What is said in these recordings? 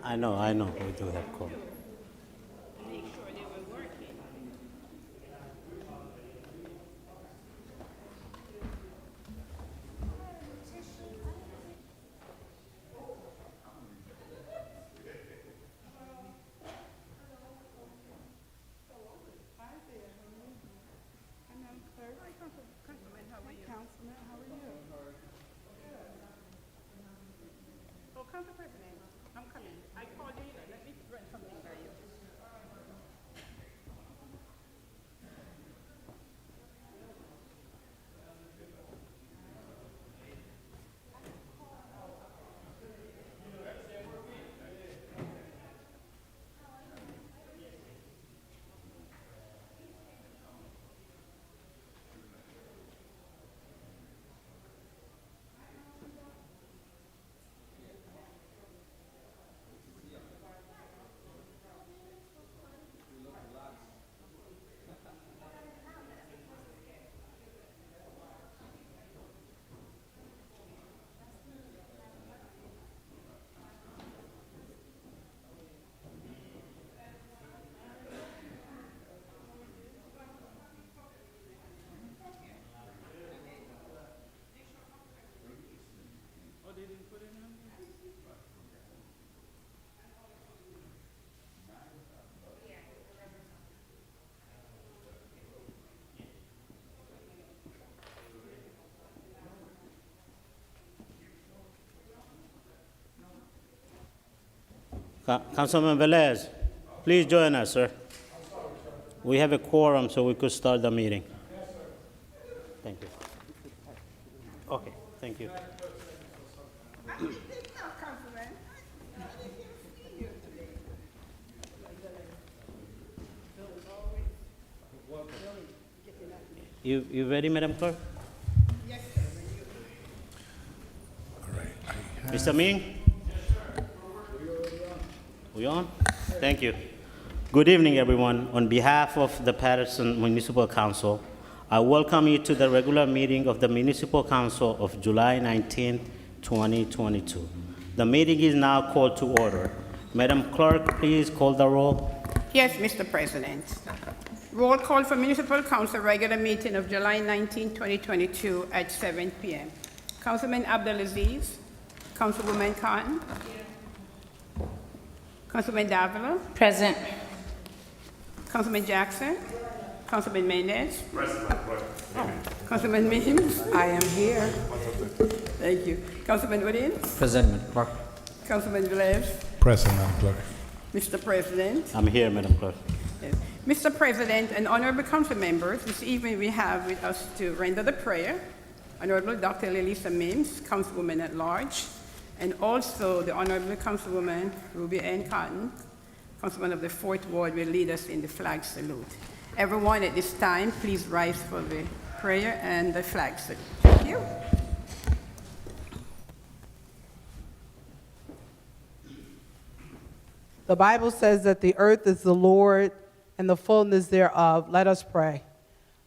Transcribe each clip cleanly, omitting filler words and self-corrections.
I know, we do have quorum. Make sure they were working. Hi there, how are you? Madam Clerk. Hi, Councilman, how are you? Councilman, how are you? Oh, Council President, I'm coming. I called you, let me run something by you. Councilman Velez, please join us, sir. We have a quorum, so we could start the meeting. Thank you. Okay, thank you. Councilman. I didn't see you today. You ready, Madam Clerk? Yes, sir. All right. Mr. Ming? We on? Thank you. Good evening, everyone. On behalf of the Paterson Municipal Council, I welcome you to the regular meeting of the Municipal Council of July 19, 2022. The meeting is now called to order. Madam Clerk, please call the roll. Yes, Mr. President. Roll call for Municipal Council regular meeting of July 19, 2022 at 7 p.m. Councilman Abdelaziz, Councilwoman Cotton, Councilman Davila, Present. Councilman Jackson, Councilman Mendez, Councilman Mims. I am here. Thank you. Councilman Williams, Present, Madam Clerk. Councilman Velez, Present, Madam Clerk. Mr. President. I'm here, Madam Clerk. Yes. Mr. President and honorable council members, this evening we have with us to render the prayer Honorable Dr. Lilisa Mims, Councilwoman at Large, and also the Honorable Councilwoman Ruby Ann Cotton, Councilman of the 4th Ward, will lead us in the flag salute. Everyone at this time, please rise for the prayer and the flag salute. Thank you. The Bible says that the earth is the Lord and the fullness thereof. Let us pray.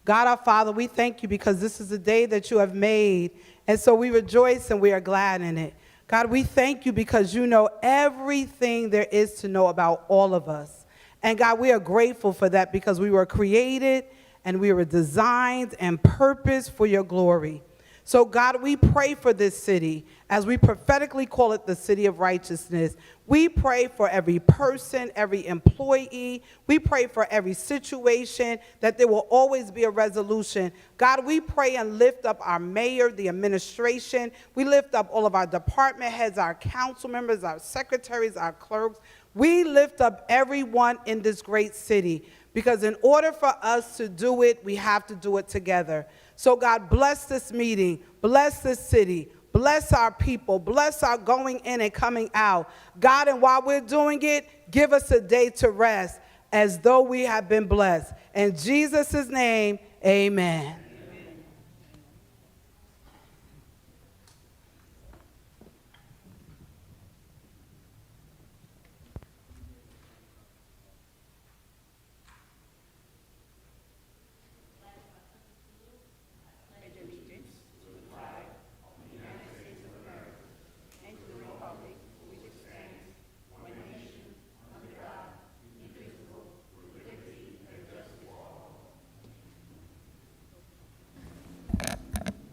God our Father, we thank you because this is a day that you have made, and so we rejoice and we are glad in it. God, we thank you because you know everything there is to know about all of us. And God, we are grateful for that because we were created and we were designed and purposed for your glory. So God, we pray for this city, as we prophetically call it the city of righteousness. We pray for every person, every employee. We pray for every situation, that there will always be a resolution. God, we pray and lift up our mayor, the administration. We lift up all of our department heads, our council members, our secretaries, our clerks. We lift up everyone in this great city, because in order for us to do it, we have to do it together. So God, bless this meeting, bless this city, bless our people, bless our going in and coming out. God, and while we're doing it, give us a day to rest as though we have been blessed. In Jesus' name, amen.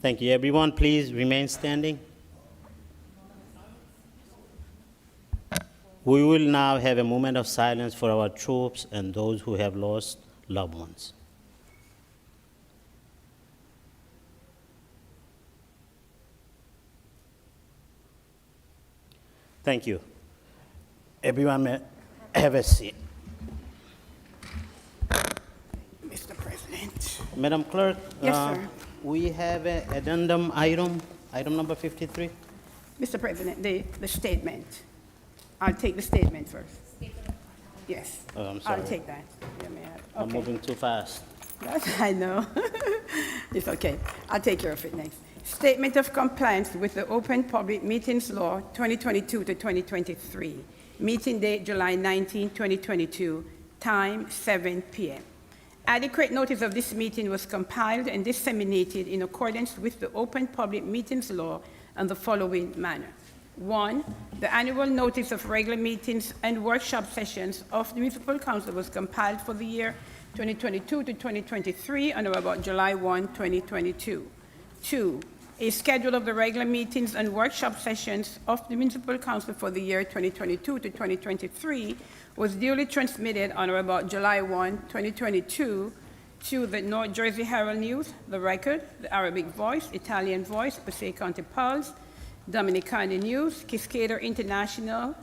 Thank you. Everyone, please remain standing. We will now have a moment of silence for our troops and those who have lost loved ones. Thank you. Everyone may have a seat. Mr. President. Madam Clerk? Yes, sir. We have an addendum item number 53. Mr. President, the statement. I'll take the statement first. Yes. Oh, I'm sorry. I'll take that. Yeah, may I- I'm okay. moving too fast. I know. It's okay. I'll take care of it next. Statement of compliance with the Open Public Meetings Law 2022 to 2023. Meeting date July 19, 2022. Time 7 p.m. Adequate notice of this meeting was compiled and disseminated in accordance with the Open Public Meetings Law in the following manner. 1. The annual notice of regular meetings and workshop sessions of the Municipal Council was compiled for the year 2022 to 2023 on or about July 1, 2022. 2. A schedule of the regular meetings and workshop sessions of the Municipal Council for the year 2022 to 2023 was duly transmitted on or about July 1, 2022 to the North Jersey Herald News, The Record, The Arabic Voice, Italian Voice, Passaic County Pulse, Dominicana News, Cascada International,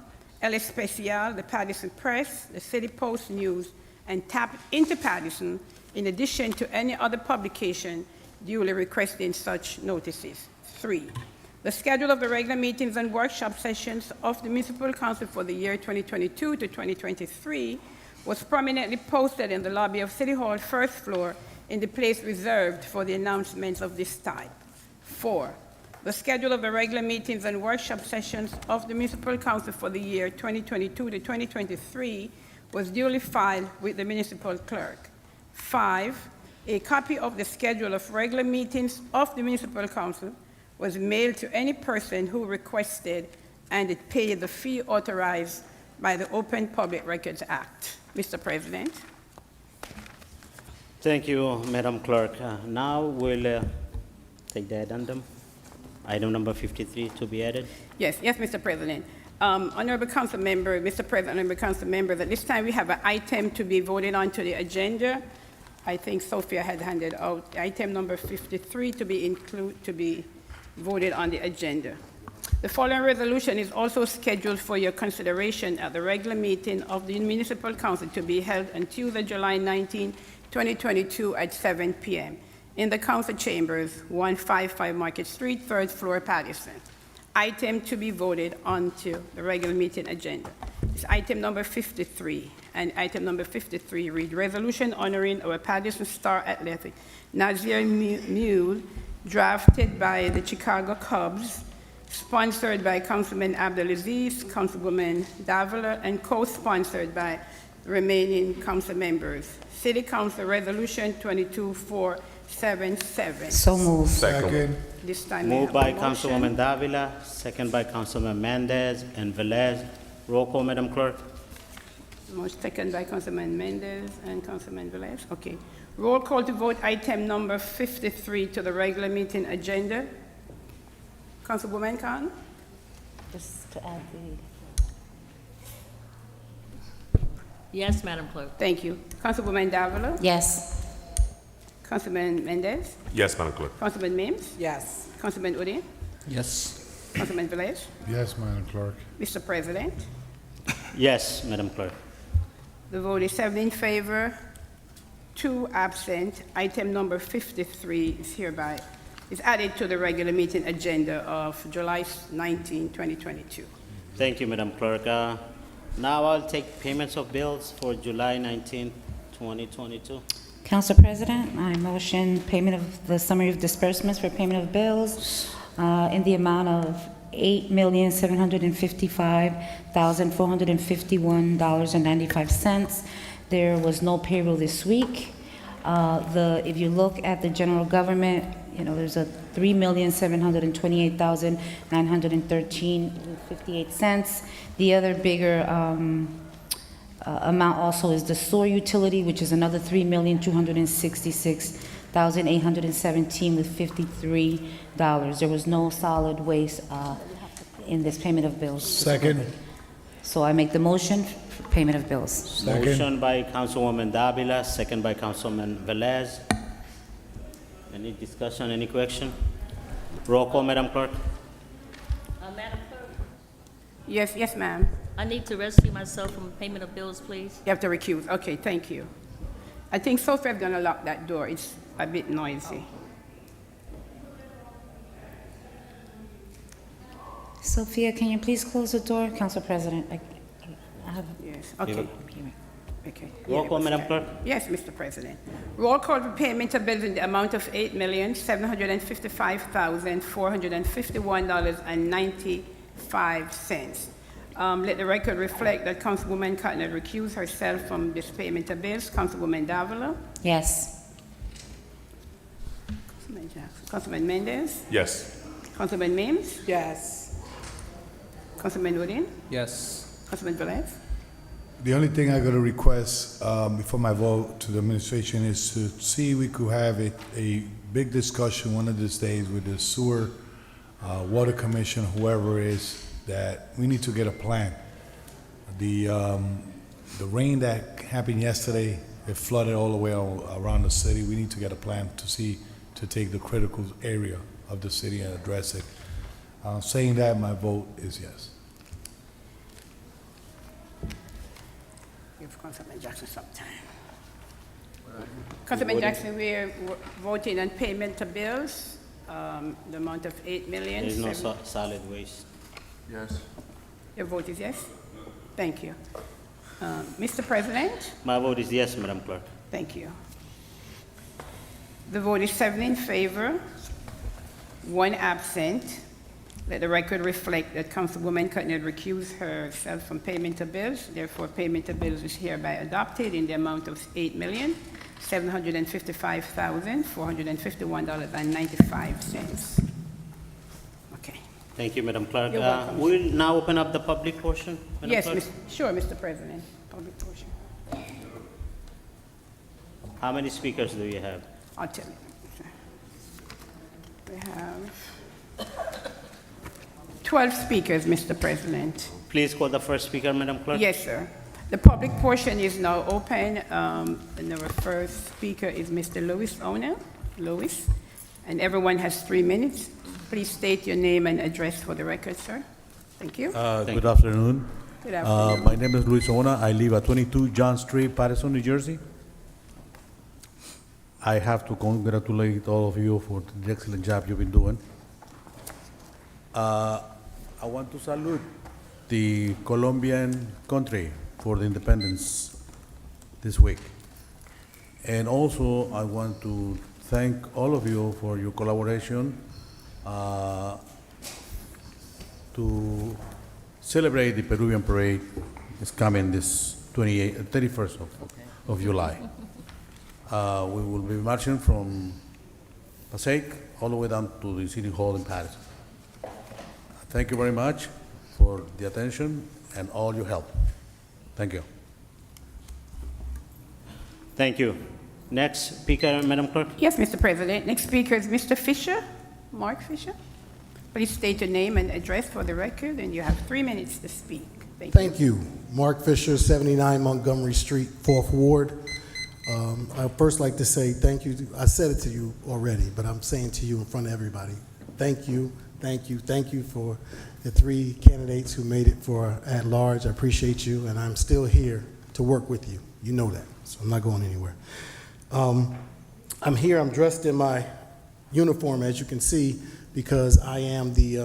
El Especial, the Paterson Press, the City Post News, and tapped into Paterson, in addition to any other publication duly requesting such notices. 3. The schedule of the regular meetings and workshop sessions of the Municipal Council for the year 2022 to 2023 was prominently posted in the lobby of City Hall, first floor, in the place reserved for the announcements of this type. 4. The schedule of the regular meetings and workshop sessions of the Municipal Council for the year 2022 to 2023 was duly filed with the municipal clerk. 5. A copy of the schedule of regular meetings of the Municipal Council was mailed to any person who requested, and it paid the fee authorized by the Open Public Records Act. Mr. President. Thank you, Madam Clerk. Now we'll take the addendum. Item number 53 to be added. Yes, Mr. President. Honorable Council Member, Mr. President, Honorable Council Members, at this time we have an item to be voted on to the agenda. I think Sophia had handed out item number 53 to be voted on the agenda. The following resolution is also scheduled for your consideration at the regular meeting of the Municipal Council to be held on Tuesday, July 19, 2022 at 7 p.m. in the Council Chambers, 155 Market Street, 3rd floor, Paterson. Item to be voted onto the regular meeting agenda is item number 53. And item number 53 reads, Resolution honoring our Paterson Star Athletic Nazir Mule, drafted by the Chicago Cubs, sponsored by Councilman Abdelaziz, Councilwoman Davila, and co-sponsored by the remaining council members. City Council Resolution 22477. So moved. Second. This time may I Moved have by a motion? Councilwoman Davila, second by Councilman Mendez and Velez. Roll call, Madam Clerk. Motion second by Councilman Mendez and Councilman Velez. Okay. Roll call to vote item number 53 to the regular meeting agenda. Councilwoman Khan? Just to add the... Yes, Madam Clerk. Thank you. Councilwoman Davila? Yes. Councilman Mendez? Yes, Madam Clerk. Councilman Mims? Yes. Councilman Udine? Yes. Councilman Velez? Yes, Madam Clerk. Mr. President? Yes, Madam Clerk. The vote is 7 in favor, 2 absent. Item number 53 is added to the regular meeting agenda of July 19, 2022. Thank you, Madam Clerk. Now I'll take payments of bills for July 19, 2022. Council President, I motion payment of the summary of disbursements for payment of bills in the amount of $8,755,451.95. There was no payroll this week. If you look at the general government, there's a $3,728,913.58. The other bigger amount also is the sewer utility, which is another $3,266,000. $1,817.53. There was no solid waste in this payment of bills. Second. So I make the motion for payment of bills. Second. Motion by Councilwoman Davila, second by Councilman Velez. Any discussion, any question? Roll call, Madam Clerk. Madam Clerk, Yes, yes, ma'am. I need to rescue myself from payment of bills, please. You have to recuse. Okay, thank you. I think Sophia's gonna lock that door. It's a bit noisy. Sophia, can you please close the door? Council President, I have... Yes, okay. Okay. Roll call, Madam Clerk. Yes, Mr. President. Roll call for payment of bills in the amount of $8,755,451.95. Let the record reflect that Councilwoman Cotton recused herself from this payment of bills. Councilwoman Davila. Yes. Councilman Jackson. Councilman Mendez. Yes. Councilman Mims. Yes. Councilman Udine. Yes. Councilman Velez. The only thing I got to request before my vote to the administration is to see if we could have a big discussion one of these days with the sewer, water commission, whoever it is, that we need to get a plan. The rain that happened yesterday, it flooded all the way around the city. We need to get a plan to take the critical area of the city and address it. Saying that, my vote is yes. Give Councilman Jackson some time. Councilman Jackson, we're voting on payment of bills, the amount of $8 million. There is no solid waste. Yes. Your vote is yes? Thank you. Mr. President? My vote is yes, Madam Clerk. Thank you. The vote is 7 in favor, 1 absent. Let the record reflect that Councilwoman Cotton recused herself from payment of bills. Therefore, payment of bills is hereby adopted in the amount of $8,755,451.95. Okay. Thank you, Madam Clerk. You're welcome. We'll now open up the public portion, Madam Yes, Clerk. sure, Mr. President. Public portion. How many speakers do you have? I'll tell you. We have 12 speakers, Mr. President. Please call the first speaker, Madam Clerk. Yes, sir. The public portion is now open. And our first speaker is Mr. Louis Ona. Louis. And everyone has 3 minutes. Please state your name and address for the record, sir. Thank you. Good afternoon. Good afternoon. My name is Luis Ona. I live at 22 John Street, Paterson, New Jersey. I have to congratulate all of you for the excellent job you've been doing. I want to salute the Colombian country for the independence this week. And also, I want to thank all of you for your collaboration to celebrate the Peruvian parade. It's coming this 31st of July. We will be marching from Passaic all the way down to the City Hall in Paris. Thank you very much for the attention and all your help. Thank you. Thank you. Next speaker, Madam Clerk. Yes, Mr. President. Next speaker is Mr. Fisher, Mark Fisher. Please state your name and address for the record, and you have 3 minutes to speak. Thank you. Mark Fisher, 79 Montgomery Street, 4th Ward. I'd first like to say thank you. I said it to you already, but I'm saying to you in front of everybody. Thank you, thank you, thank you for the 3 candidates who made it for at large. I appreciate you, and I'm still here to work with you. You know that, so I'm not going anywhere. I'm here, I'm dressed in my uniform, as you can see, because I am the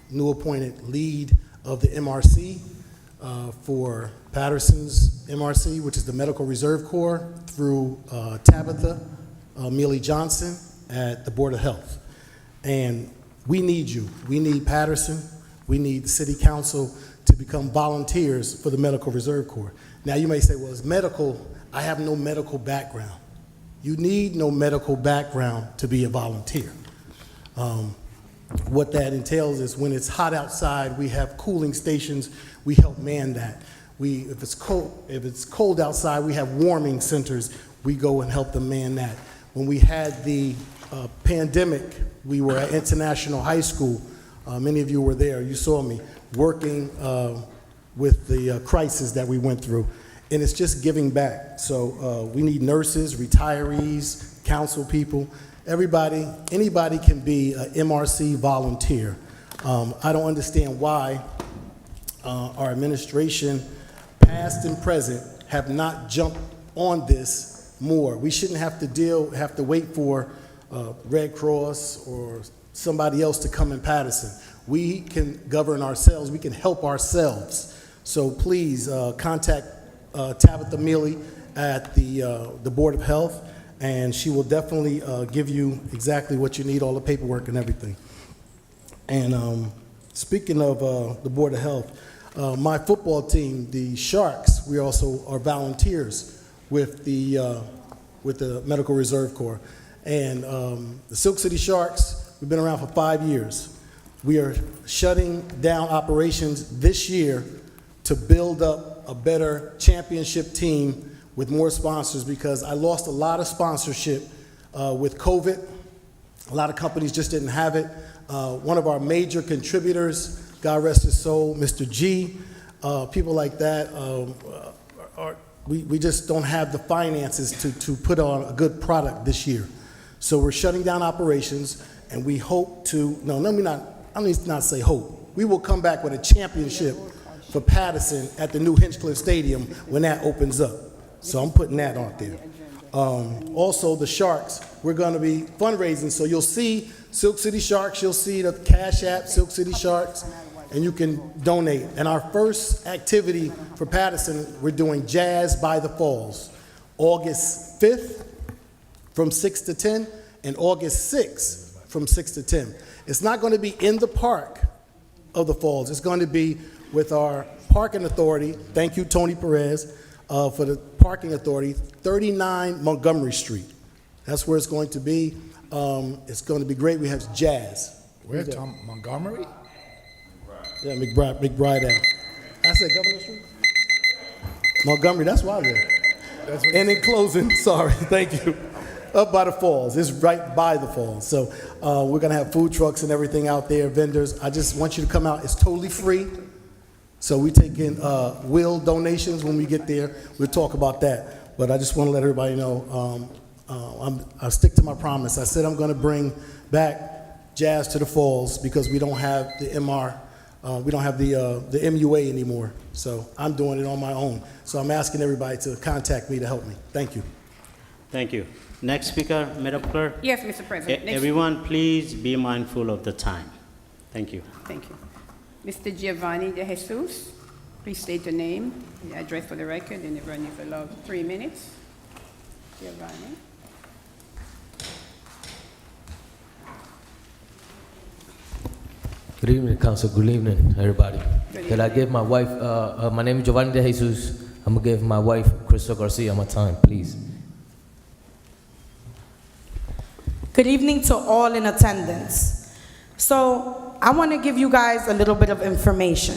new appointed lead of the MRC for Paterson's MRC, which is the Medical Reserve Corps, through Tabitha Mealy Johnson at the Board of Health. And we need you. We need Paterson. We need the City Council to become volunteers for the Medical Reserve Corps. Now you may say, well, it's medical. I have no medical background. You need no medical background to be a volunteer. What that entails is when it's hot outside, we have cooling stations. We help man that. If it's cold outside, we have warming centers. We go and help them man that. When we had the pandemic, we were at International High School. Many of you were there. You saw me working with the crisis that we went through. And it's just giving back. So we need nurses, retirees, council people, everybody, anybody can be an MRC volunteer. I don't understand why our administration, past and present, have not jumped on this more. We shouldn't have to wait for Red Cross or somebody else to come in Paterson. We can govern ourselves. We can help ourselves. So please contact Tabitha Mealy at the Board of Health, and she will definitely give you exactly what you need, all the paperwork and everything. And speaking of the Board of Health, my football team, the Sharks, we also are volunteers with the Medical Reserve Corps. And the Silk City Sharks, we've been around for 5 years. We are shutting down operations this year to build up a better championship team with more sponsors, because I lost a lot of sponsorship with COVID. A lot of companies just didn't have it. One of our major contributors, God rest his soul, Mr. G, people like that, we just don't have the finances to put on a good product this year. So we're shutting down operations, and we hope to, let me not say hope. We will come back with a championship for Paterson at the new Hinchcliffe Stadium when that opens up. So I'm putting that out there. Also, the Sharks, we're going to be fundraising. So you'll see Silk City Sharks, you'll see the Cash App, Silk City Sharks, and you can donate. And our first activity for Paterson, we're doing Jazz by the Falls, August 5th from 6 to 10, and August 6th from 6 to 10. It's not going to be in the park of the Falls. It's going to be with our parking authority. Thank you, Tony Perez, for the parking authority, 39 Montgomery Street. That's where it's going to be. It's going to be great. We have Jazz. Where, Tom? Montgomery? Yeah, McBride Ave. I said Governor Street? Montgomery, that's why I live. And in closing, sorry, thank you, up by the falls. It's right by the falls. So we're going to have food trucks and everything out there, vendors. I just want you to come out. It's totally free. So we take in will donations when we get there. We'll talk about that. But I just want to let everybody know I stick to my promise. I said I'm going to bring back Jazz to the Falls because we don't have the MR, we don't have the MUA anymore. So I'm doing it on my own. So I'm asking everybody to contact me to help me. Thank you. Thank you. Next speaker, Madam Clerk. Yes, Mr. President. Next- Everyone, please be mindful of the time. Thank you. Thank you. Mr. Giovanni Dejesus, please state your name, the address for the record, and you're running for about 3 minutes. Giovanni. Good evening, Council. Good evening, everybody. Good Can I give my wife, my name is Giovanni Dejesus. I'm going to give my wife, Crystal Garcia, my time, please. Good evening to all in attendance. So I want to give you guys a little bit of information.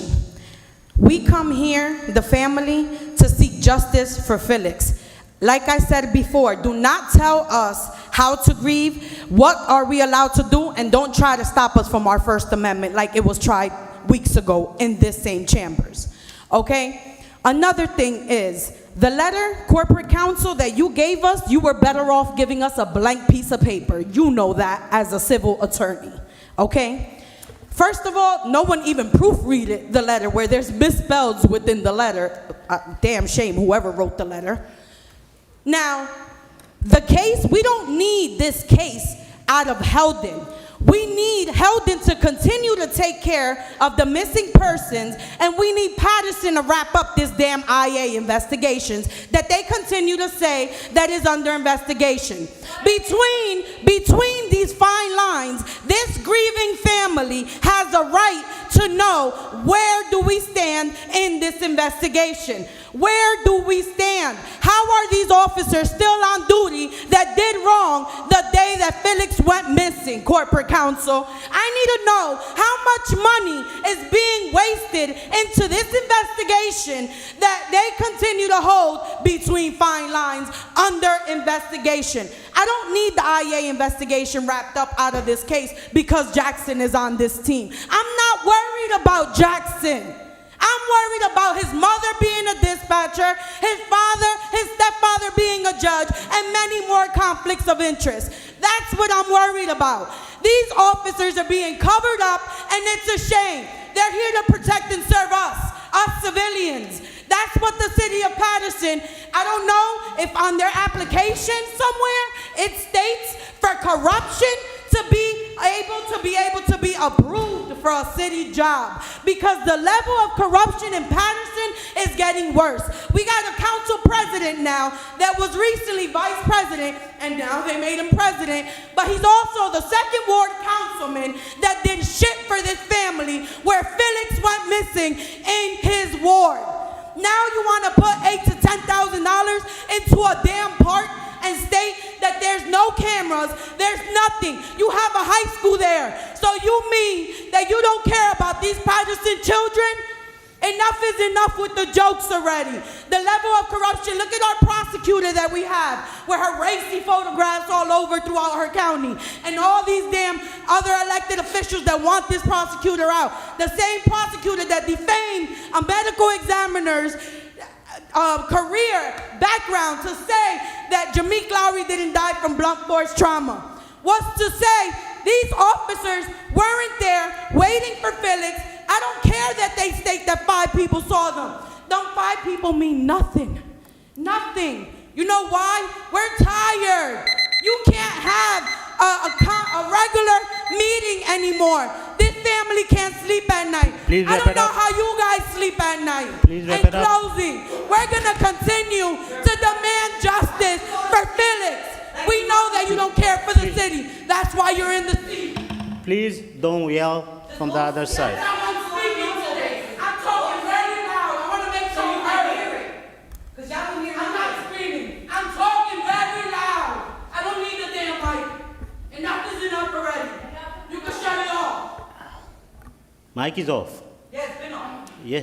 We come here, the family, to seek justice for Felix. Like I said before, do not tell us how to grieve, what are we allowed to do, and don't try to stop us from our First Amendment like it was tried weeks ago in this same chambers, okay? Another thing is, the letter, corporate counsel, that you gave us, you were better off giving us a blank piece of paper. You know that as a civil attorney, okay? First of all, no one even proofreaded the letter where there's misspells within the letter. Damn shame, whoever wrote the letter. Now, the case, we don't need this case out of Heldon. We need Heldon to continue to take care of the missing persons, and we need Paterson to wrap up this damn IA investigations that they continue to say that is under investigation. Between these fine lines, this grieving family has a right to know, where do we stand in this investigation? Where do we stand? How are these officers still on duty that did wrong the day that Felix went missing, corporate counsel? I need to know how much money is being wasted entrusted into this investigation that they continue to hold between fine lines under investigation. I don't need the IA investigation wrapped up out of this case because Jackson is on this team. I'm not worried about Jackson. I'm worried about his mother being a dispatcher, his father, his stepfather being a judge, and many more conflicts of interest. That's what I'm worried about. These officers are being covered up, and it's a shame. They're here to protect and serve us civilians. That's what the city of Paterson, I don't know if on their application somewhere it states for corruption to be able to be approved for a city job, because the level of corruption in Paterson is getting worse. We got a council president now that was recently vice president, and now they made him president, but he's also the second ward councilman that did shit for this family where Felix went missing in his ward. Now you want to put $8,000 to $10,000 into a damn park and state that there's no cameras, there's nothing. You have a high school there. So you mean that you don't care about these Paterson children? Enough is enough with the jokes already. The level of corruption, look at our prosecutor that we have, with her racy photographs all over throughout her county, and all these damn other elected officials that want this prosecutor out. The same prosecutor that defamed a medical examiner's career background to say that Jameek Lowry didn't die from blunt force trauma. Was to say these officers weren't there waiting for Felix. I don't care that they state that 5 people saw them. Them 5 people mean nothing. Nothing. You know why? We're tired. You can't have a regular meeting anymore. This family can't sleep at night. I don't know how you guys sleep at night. In closing, we're going to continue to demand justice for Felix. We know that you don't care for the city. That's why you're in the seat. Please don't yell from the other side. I'm talking very loud. I want to make sure you hear it. Because y'all can hear me. I'm not screaming. I'm talking very loud. I don't need the damn mic. Enough is enough already. You can shut it off. Mic is off. Yeah, it's been off. Yeah,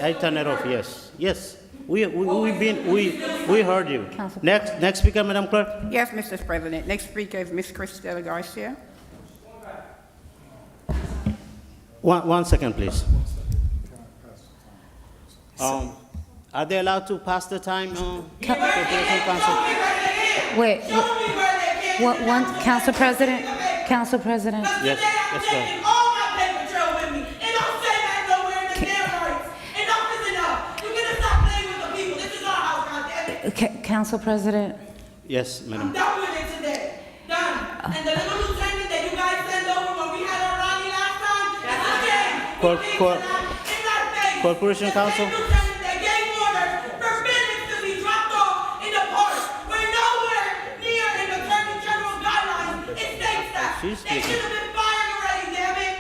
I turn it off. Yes, yes. We heard you. Next speaker, Madam Clerk. Yes, Mr. President. Next speaker is Ms. Cristela Garcia. One second, please. Are they allowed to pass the time? Corporation Council? Wait, one, Council President? Council President? Yes, let's go. All my paper trail with me. And don't say that nowhere in the damn rights. Enough is enough. You're going to stop playing with the people. This is our house, goddammit. Council President? Yes, Madam. I'm done with it today. Done. And the little lieutenant that you guys sent over when we had our rally last time, that's again. Corporation Council? They gave orders for Felix to be dropped off in the park. We're nowhere near in the Attorney General's guidelines. It states that. They should have been fired already, damn it.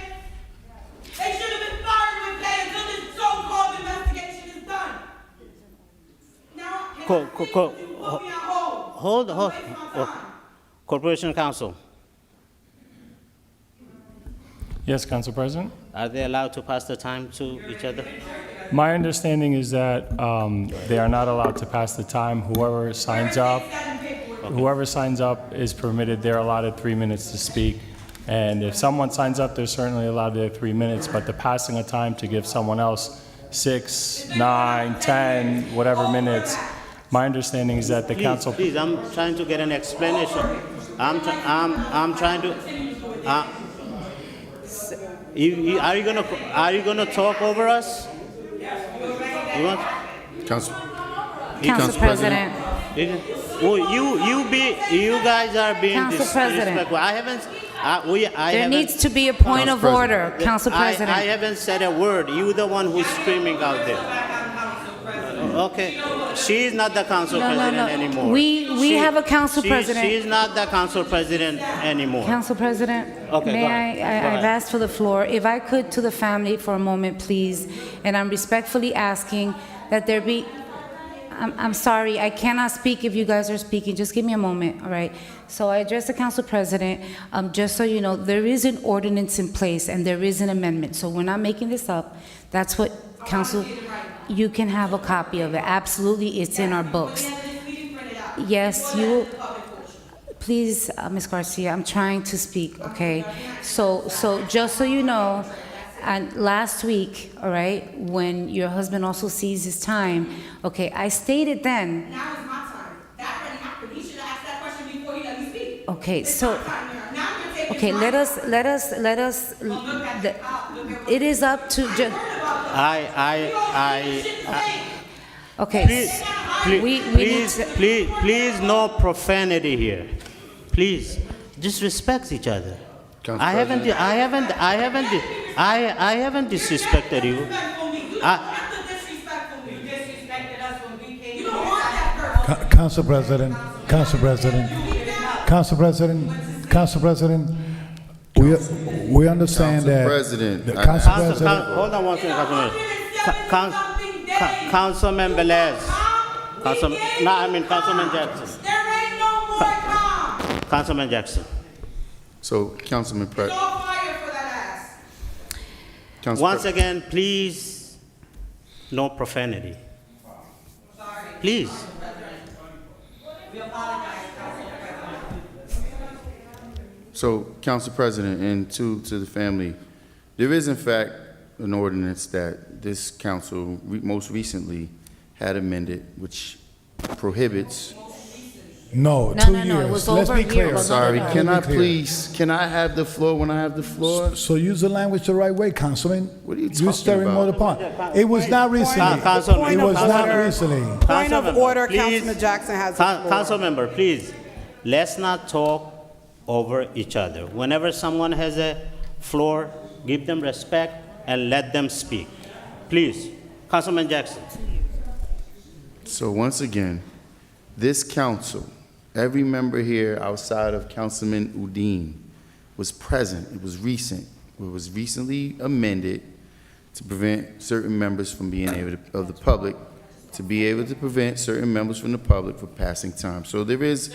They should have been fired with pay until this so-called investigation is done. Now, put me on hold. Corporation Council. Yes, Council President. Are they allowed to pass the time to each other? My understanding is that they are not allowed to pass the time. Whoever signs up is permitted. They're allotted 3 minutes to speak. And if someone signs up, they're certainly allowed their 3 minutes. But the passing of time to give someone else 6, 9, 10, whatever minutes, my understanding is that the council. Please, I'm trying to get an explanation. I'm trying to. Are you gonna talk over us? You want? Council President. You guys are being Council President. disrespectful. I haven't. There needs to be a point of order, Council President. I haven't said a word. You're the one who's screaming out there. Okay, she's not the council president anymore. We have a council president. She's not the council president anymore. Council President, Okay, go may ahead. I've asked for the floor. If I could, to the family for a moment, please. And I'm respectfully asking that there be, I'm sorry, I cannot speak if you guys are speaking. Just give me a moment, all right? So I addressed the council president. Just so you know, there is an ordinance in place and there is an amendment. So we're not making this up. That's what council, you can have a copy of it. Absolutely, it's in our books. Yes, you, please, Ms. Garcia, I'm trying to speak, okay? So just so you know, and last week, all right, when your husband also sees his time, okay, I stated then. Now is my time. That already happened. He should have asked that question before he let me speak. Okay, It's so, my time now. Now you're taking okay, my let time. us, it is up to, okay. Please, no profanity here. Please, just respect each other. I haven't disrespected you. Council President, we understand that. President, the Council President. Hold on one second, Councilman Velez. Councilman Jackson. There ain't no more time. Councilman Jackson. So, Councilman It's President. all fire for that ass. Once again, please, no profanity. Please. So, Council President, and to the family, there is in fact an ordinance that this council most recently had amended, which prohibits. No, No, 2 no, years. no, it was Let's over be a year clear. ago. Sorry, no. can I Be clear. please, can I have the floor when I have the floor? So use the language the right way, Councilman. What are you You're talking stirring more the about? pot. It was not recently. Councilman, It was not Councilman. recently. Point of Councilmember, order, please. Councilman Jackson has the floor. Council member, please, let's not talk over each other. Whenever someone has a floor, give them respect and let them speak. Please, Councilman Jackson. So once again, this council, every member here outside of Councilman Udine was present. It was recent. It was recently amended to prevent certain members from being able to, of the public, to be able to prevent certain members from the public from passing time. So there is,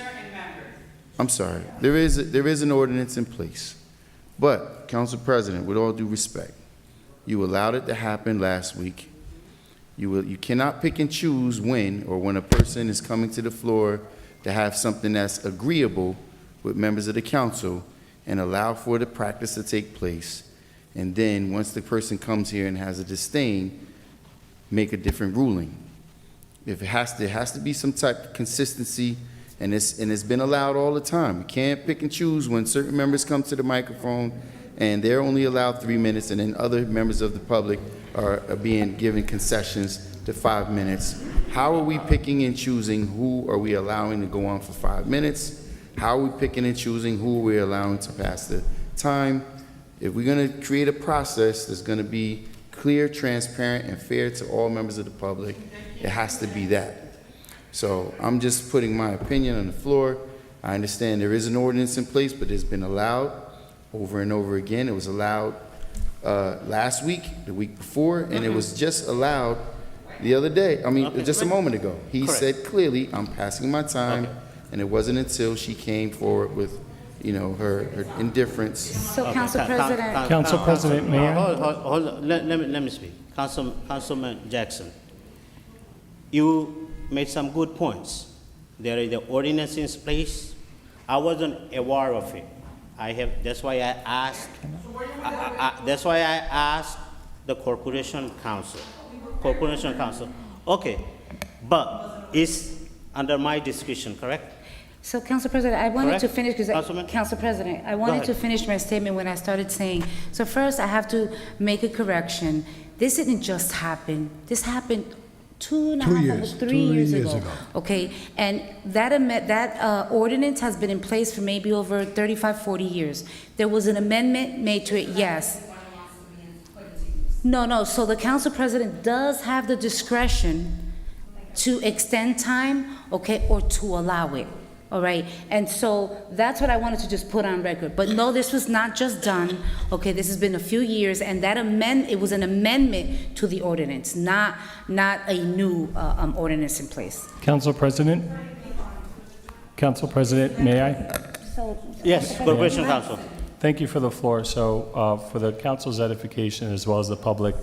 I'm sorry, there is an ordinance in place. But, Council President, with all due respect, you allowed it to happen last week. You cannot pick and choose when a person is coming to the floor to have something that's agreeable with members of the council and allow for the practice to take place. And then, once the person comes here and has a disdain, make a different ruling. If there has to be some type of consistency, and it's been allowed all the time. You can't pick and choose when certain members come to the microphone and they're only allowed 3 minutes, and then other members of the public are being given concessions to 5 minutes. How are we picking and choosing who are we allowing to go on for 5 minutes? How are we picking and choosing who we're allowing to pass the time? If we're going to create a process that's going to be clear, transparent, and fair to all members of the public, it has to be that. So I'm just putting my opinion on the floor. I understand there is an ordinance in place, but it's been allowed over and over again. It was allowed last week, the week before, and it was just allowed the other day. I mean, just a moment ago. He said clearly, I'm passing my time, and it wasn't until she came forward with, her indifference. So, Council President. Council President, may I? Hold on. Let me speak. Councilman Jackson, you made some good points. There is the ordinance in place. I wasn't aware of it. That's why I asked. That's why I asked the Corporation Council. Okay, but it's under my discretion, correct? So, Council President, I wanted to Correct? finish, because, Councilman? Council President, I wanted to ahead. finish my statement when I started saying, so first I have to make a correction. This didn't just happen. This happened 2.5, almost 3 years ago. Okay, and that ordinance has been in place for maybe over 35, 40 years. There was an amendment made to it, yes. No, so the Council President does have the discretion to extend time, okay, or to allow it. all right? And so that's what I wanted to just put on record. But no, this was not just done, okay? This has been a few years, and it was an amendment to the ordinance, not a new ordinance in place. Council President, may I? Yes, Corporation Counsel. Thank you for the floor. So for the council's edification as well as the public,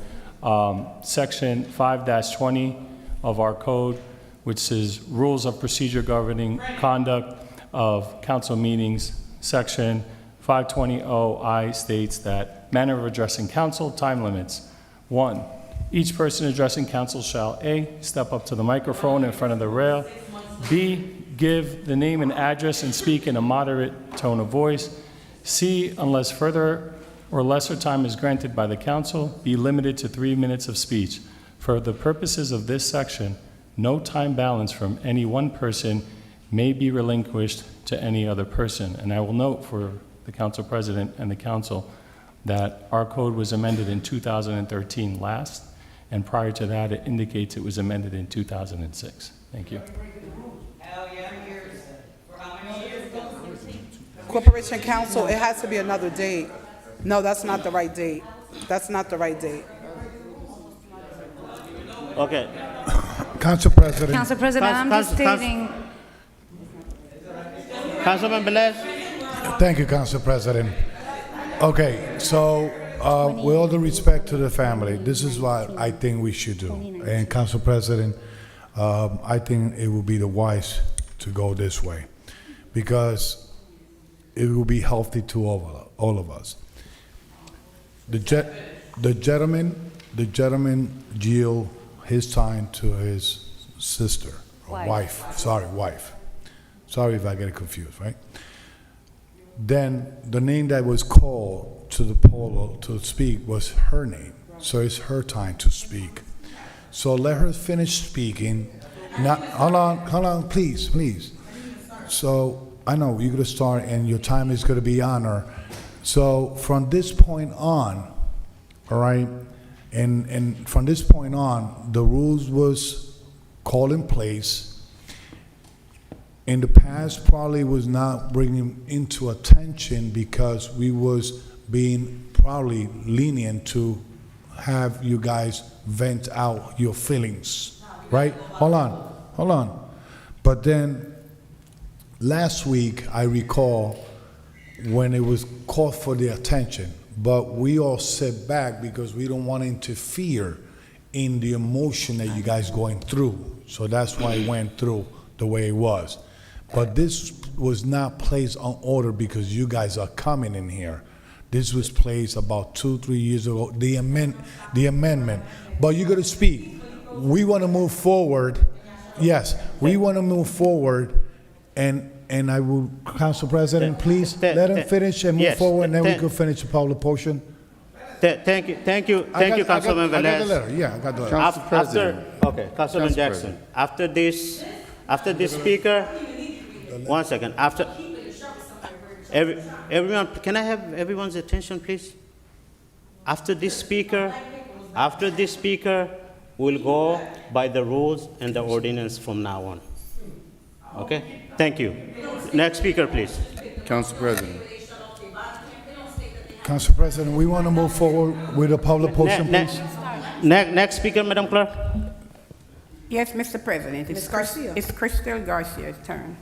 Section 5-20 of our code, which says Rules of Procedure Governing Conduct of Council Meetings, Section 520I states that manner of addressing council, time limits. 1, each person addressing council shall A, step up to the microphone in front of the rail, B, give the name and address and speak in a moderate tone of voice, C, unless further or lesser time is granted by the council, be limited to 3 minutes of speech. For the purposes of this section, no time balance from any one person may be relinquished to any other person. And I will note for the council president and the council that our code was amended in 2013 last, and prior to that, it indicates it was amended in 2006. Thank you. Corporation Counsel, it has to be another date. No, that's not the right date. That's not the right date. Okay. Council President. Council President, I'm just stating, Councilman Velez? Thank you, Council President. Okay, so with all the respect to the family, this is what I think we should do. And Council President, I think it would be the wise to go this way because it will be healthy to all of us. The gentleman yield his time to his sister, or wife. Sorry if I get confused, right? Then the name that was called to the polo to speak was her name, so it's her time to speak. So let her finish speaking. Now, hold on, please. So I know you're gonna start, and your time is gonna be on her. So from this point on, all right, and from this point on, the rules was called in place. In the past, probably was not bringing into attention because we was being probably lenient to have you guys vent out your feelings, right? Hold on. But then last week, I recall when it was called for the attention, but we all sit back because we don't want to interfere in the emotion that you guys going through. So that's why it went through the way it was. But this was not placed on order because you guys are coming in here. This was placed about 2-3 years ago, the amendment. But you're going to speak. We want to move forward. Yes, we want to move forward. And I will, Council President, please let him finish and move forward, and then we can finish the public portion. Thank you, Councilman Velez. I got the letter. Yeah, I got the letter. Council President. Okay, Councilman Jackson. After this speaker, 1 second. After everyone, can I have everyone's attention, please? After this speaker, we'll go by the rules and the ordinance from now on. Okay? Thank you. Next speaker, please. Council President. Council President, we want to move forward with the public portion, please. Next speaker, Madam Clerk. Yes, Mr. President. It's Crystal Garcia's turn.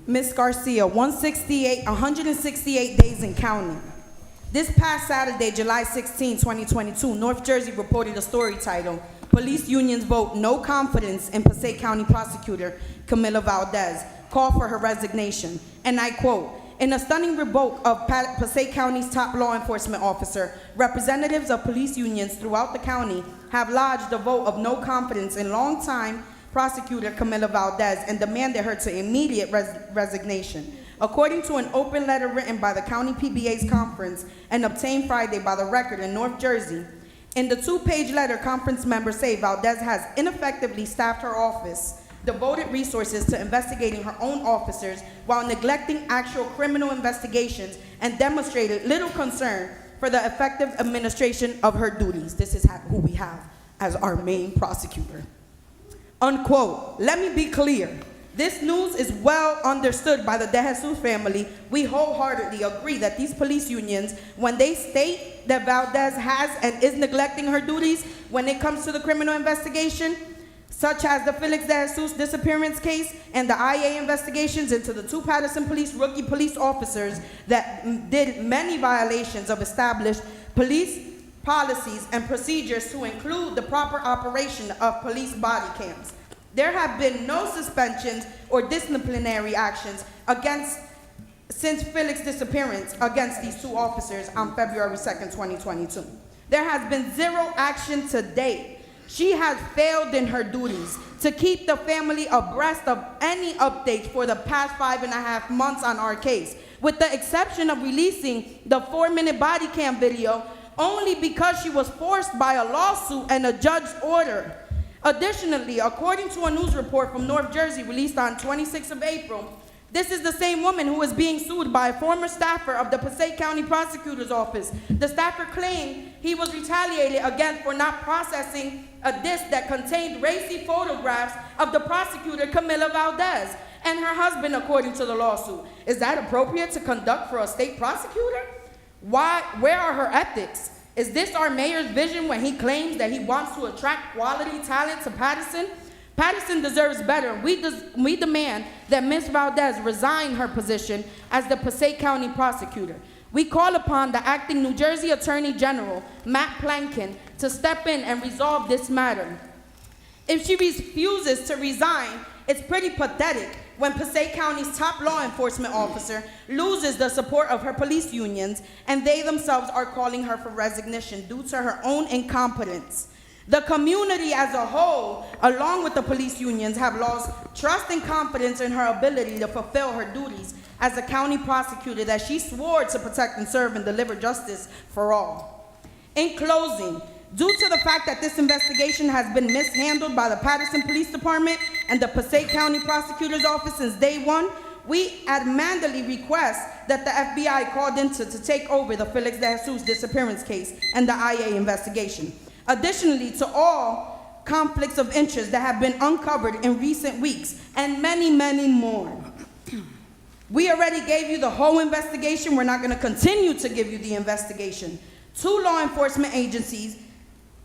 Ms. Garcia, 168 days in counting. This past Saturday, July 16, 2022, North Jersey reported a story titled, Police Unions Vote No Confidence in Passaic County Prosecutor Camila Valdez, Call for Her Resignation. And I quote, in a stunning revoke of Passaic County's top law enforcement officer, representatives of police unions throughout the county have lodged a vote of no confidence in longtime prosecutor Camila Valdez and demanded her to immediate resignation. According to an open letter written by the county PBA's conference and obtained Friday by the Record in North Jersey, in the 2-page letter, conference members say Valdez has ineffectively staffed her office, devoted resources to investigating her own officers while neglecting actual criminal investigations, and demonstrated little concern for the effective administration of her duties. This is who we have as our main prosecutor. Unquote. Let me be clear. This news is well understood by the Dejesus family. We wholeheartedly agree that these police unions, when they state that Valdez has and is neglecting her duties when it comes to the criminal investigation, such as the Felix Dejesus disappearance case and the IA investigations into the 2 Paterson police rookie police officers that did many violations of established police policies and procedures to include the proper operation of police body cams. There have been no suspensions or disciplinary actions since Felix's disappearance against these 2 officers on February 2nd, 2022. There has been 0 action to date. She has failed in her duties to keep the family abreast of any updates for the past 5.5 months on our case, with the exception of releasing the 4-minute body cam video only because she was forced by a lawsuit and a judge's order. Additionally, according to a news report from North Jersey released on 26th of April, this is the same woman who is being sued by a former staffer of the Passaic County Prosecutor's Office. The staffer claimed he was retaliated against for not processing a disc that contained racy photographs of the prosecutor, Camila Valdez, and her husband, according to the lawsuit. Is that appropriate to conduct for a state prosecutor? Where are her ethics? Is this our mayor's vision when he claims that he wants to attract quality talent to Paterson? Paterson deserves better. We demand that Ms. Valdez resign her position as the Passaic County prosecutor. We call upon the acting New Jersey Attorney General, Matt Plankin, to step in and resolve this matter. If she refuses to resign, it's pretty pathetic when Passaic County's top law enforcement officer loses the support of her police unions and they themselves are calling her for resignation due to her own incompetence. The community as a whole, along with the police unions, have lost trust and confidence in her ability to fulfill her duties as a county prosecutor that she swore to protect and serve and deliver justice for all. In closing, due to the fact that this investigation has been mishandled by the Paterson Police Department and the Passaic County Prosecutor's Office since day one, we adamantly request that the FBI called into to take over the Felix Dejesus disappearance case and the IA investigation. Additionally, to all conflicts of interest that have been uncovered in recent weeks, and many, many more. We already gave you the whole investigation. We're not going to continue to give you the investigation. 2 law enforcement agencies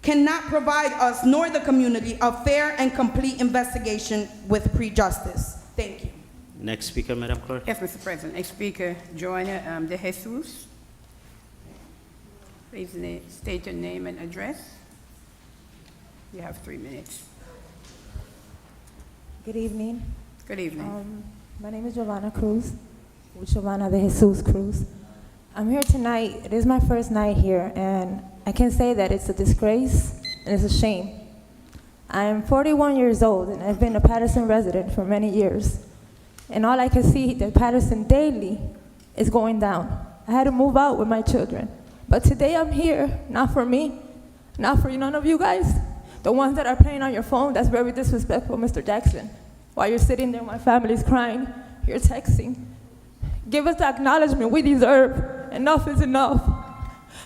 cannot provide us nor the community a fair and complete investigation with pre-justice. Thank you. Next speaker, Madam Clerk. Yes, Mr. President. Next speaker, Joanna Dejesus. Please state your name and address. You have 3 minutes. Good evening. Good evening. My name is Giovanna Cruz, Giovanna Dejesus Cruz. I'm here tonight. It is my first night here, and I can say that it's a disgrace and it's a shame. I am 41 years old, and I've been a Paterson resident for many years. And all I can see that Paterson daily is going down. I had to move out with my children. But today I'm here, not for me, not for none of you guys. The ones that are playing on your phone, that's very disrespectful, Mr. Jackson. While you're sitting there, my family's crying, you're texting. Give us the acknowledgement we deserve. Enough is enough.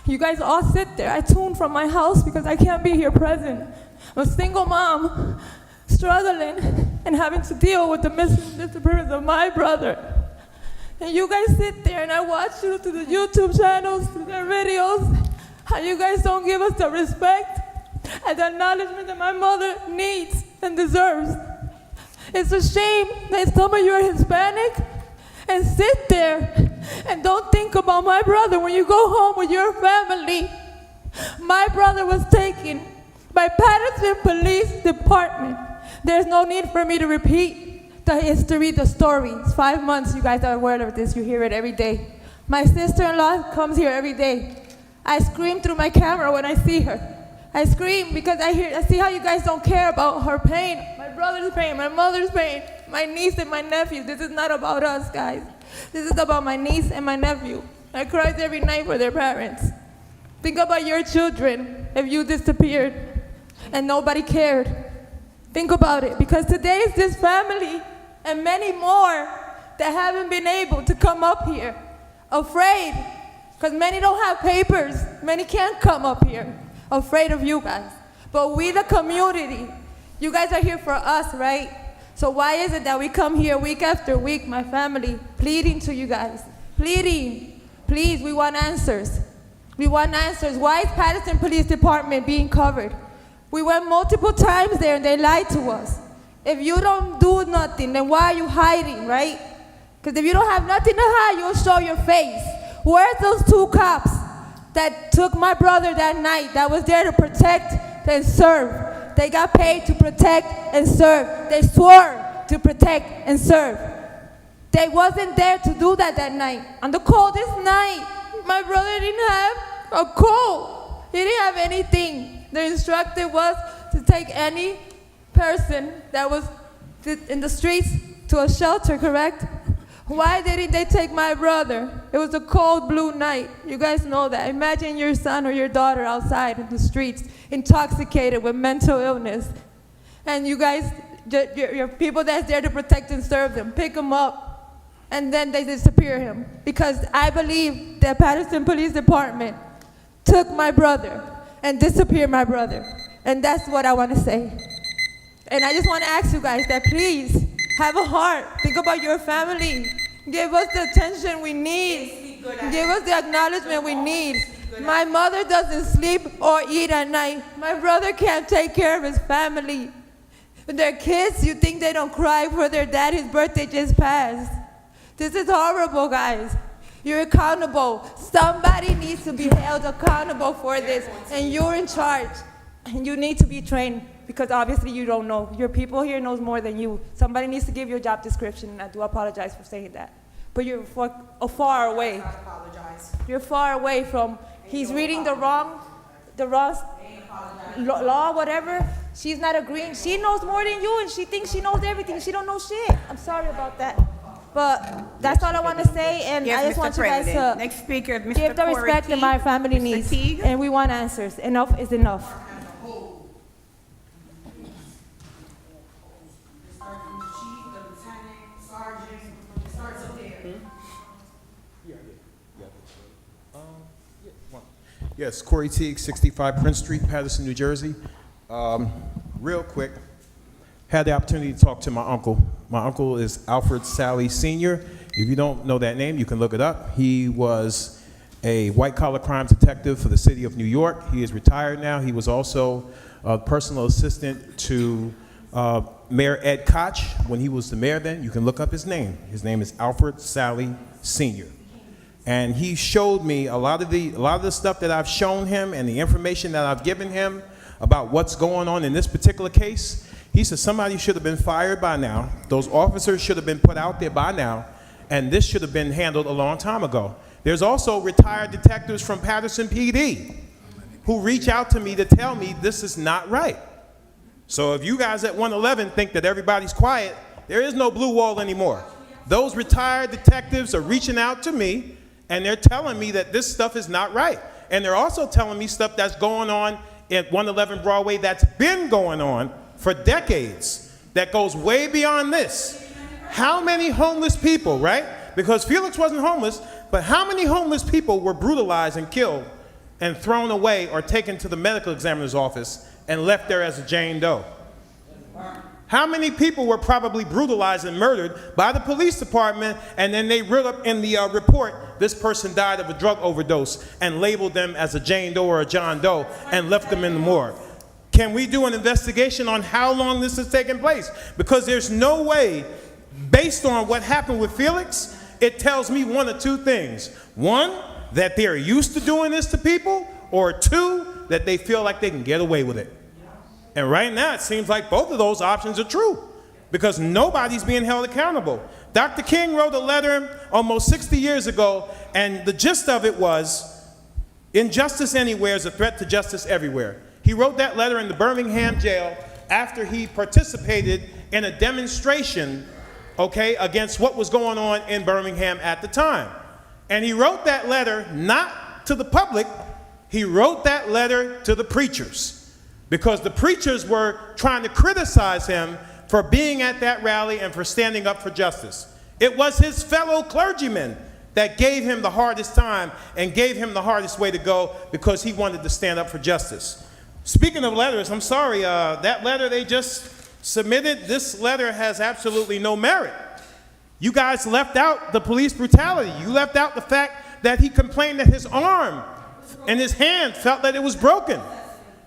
You guys all sit there. I tuned from my house because I can't be here present. I'm a single mom, struggling and having to deal with the missing disappearance of my brother. And you guys sit there and I watch you through the YouTube channels, through their videos, how you guys don't give us the respect and the acknowledgement that my mother needs and deserves. It's a shame that some of you are Hispanic and sit there and don't think about my brother when you go home with your family. My brother was taken by Paterson Police Department. There's no need for me to repeat the history, the story. It's 5 months, you guys are aware of this, you hear it every day. My sister-in-law comes here every day. I scream through my camera when I see her. I scream because I see how you guys don't care about her pain, my brother's pain, my mother's pain, my niece and my nephew. This is not about us, guys. This is about my niece and my nephew. I cry every night for their parents. Think about your children if you disappeared and nobody cared. Think about it, because today is this family and many more that haven't been able to come up here, afraid, because many don't have papers, many can't come up here, afraid of you guys. But we, the community, you guys are here for us, right? So why is it that we come here week after week, my family, pleading to you guys, pleading, please, we want answers. We want answers. Why is Paterson Police Department being covered? We went multiple times there and they lied to us. If you don't do nothing, then why are you hiding, right? Because if you don't have nothing to hide, you'll show your face. Where's those 2 cops that took my brother that night that was there to protect and serve? They got paid to protect and serve. They swore to protect and serve. They wasn't there to do that night. On the coldest night, my brother didn't have a coat. He didn't have anything. The instructor was to take any person that was in the streets to a shelter, correct? Why didn't they take my brother? It was a cold blue night. You guys know that. Imagine your son or your daughter outside in the streets, intoxicated with mental illness. And you guys, your people that's there to protect and serve them, pick them up, and then they disappear him. Because I believe that Paterson Police Department took my brother and disappeared my brother. And that's what I want to say. And I just want to ask you guys that please have a heart. Think about your family. Give us the attention we need. Give us the acknowledgement we need. My mother doesn't sleep or eat at night. My brother can't take care of his family. Their kids, you think they don't cry for their dad? His birthday just passed. This is horrible, guys. You're accountable. Somebody needs to be held accountable for this, and you're in charge. And you need to be trained, because obviously you don't know. Your people here knows more than you. Somebody needs to give you a job description, and I do apologize for saying that. But you're far away. You're far away from, he's reading the wrong law, whatever. She's not agreeing. She knows more than you, and she thinks she knows everything. She don't know shit. I'm sorry about that. But that's all I want to say, and Yes, I just Mr. want you guys President. to Next speaker, Mr. give the respect that my family Mr. needs, Teague. and we want answers. Enough is enough. Yes, Corey Teague, 65 Prince Street, Paterson, New Jersey. Real quick, had the opportunity to talk to my uncle. My uncle is Alfred Sally Sr. If you don't know that name, you can look it up. He was a white-collar crime detective for the city of New York. He is retired now. He was also a personal assistant to Mayor Ed Koch when he was the mayor then. You can look up his name. His name is Alfred Sally Sr. And he showed me a lot of the stuff that I've shown him and the information that I've given him about what's going on in this particular case. He said somebody should have been fired by now. Those officers should have been put out there by now, and this should have been handled a long time ago. There's also retired detectives from Paterson PD who reach out to me to tell me this is not right. So if you guys at 111 think that everybody's quiet, there is no blue wall anymore. Those retired detectives are reaching out to me, and they're telling me that this stuff is not right. And they're also telling me stuff that's going on at 111 Broadway that's been going on for decades, that goes way beyond this. How many homeless people, right? Because Felix wasn't homeless, but how many homeless people were brutalized and killed and thrown away or taken to the medical examiner's office and left there as a Jane Doe? How many people were probably brutalized and murdered by the police department, and then they wrote up in the report, this person died of a drug overdose, and labeled them as a Jane Doe or a John Doe and left them in the morgue? Can we do an investigation on how long this has taken place? Because there's no way, based on what happened with Felix, it tells me one of two things. One, that they're used to doing this to people, or two, that they feel like they can get away with it. And right now, it seems like both of those options are true, because nobody's being held accountable. Dr. King wrote a letter almost 60 years ago, and the gist of it was, injustice anywhere is a threat to justice everywhere. He wrote that letter in the Birmingham jail after he participated in a demonstration, okay, against what was going on in Birmingham at the time. And he wrote that letter not to the public, he wrote that letter to the preachers, because the preachers were trying to criticize him for being at that rally and for standing up for justice. It was his fellow clergymen that gave him the hardest time and gave him the hardest way to go, because he wanted to stand up for justice. Speaking of letters, I'm sorry, that letter they just submitted, this letter has absolutely no merit. You guys left out the police brutality. You left out the fact that he complained that his arm and his hand felt that it was broken.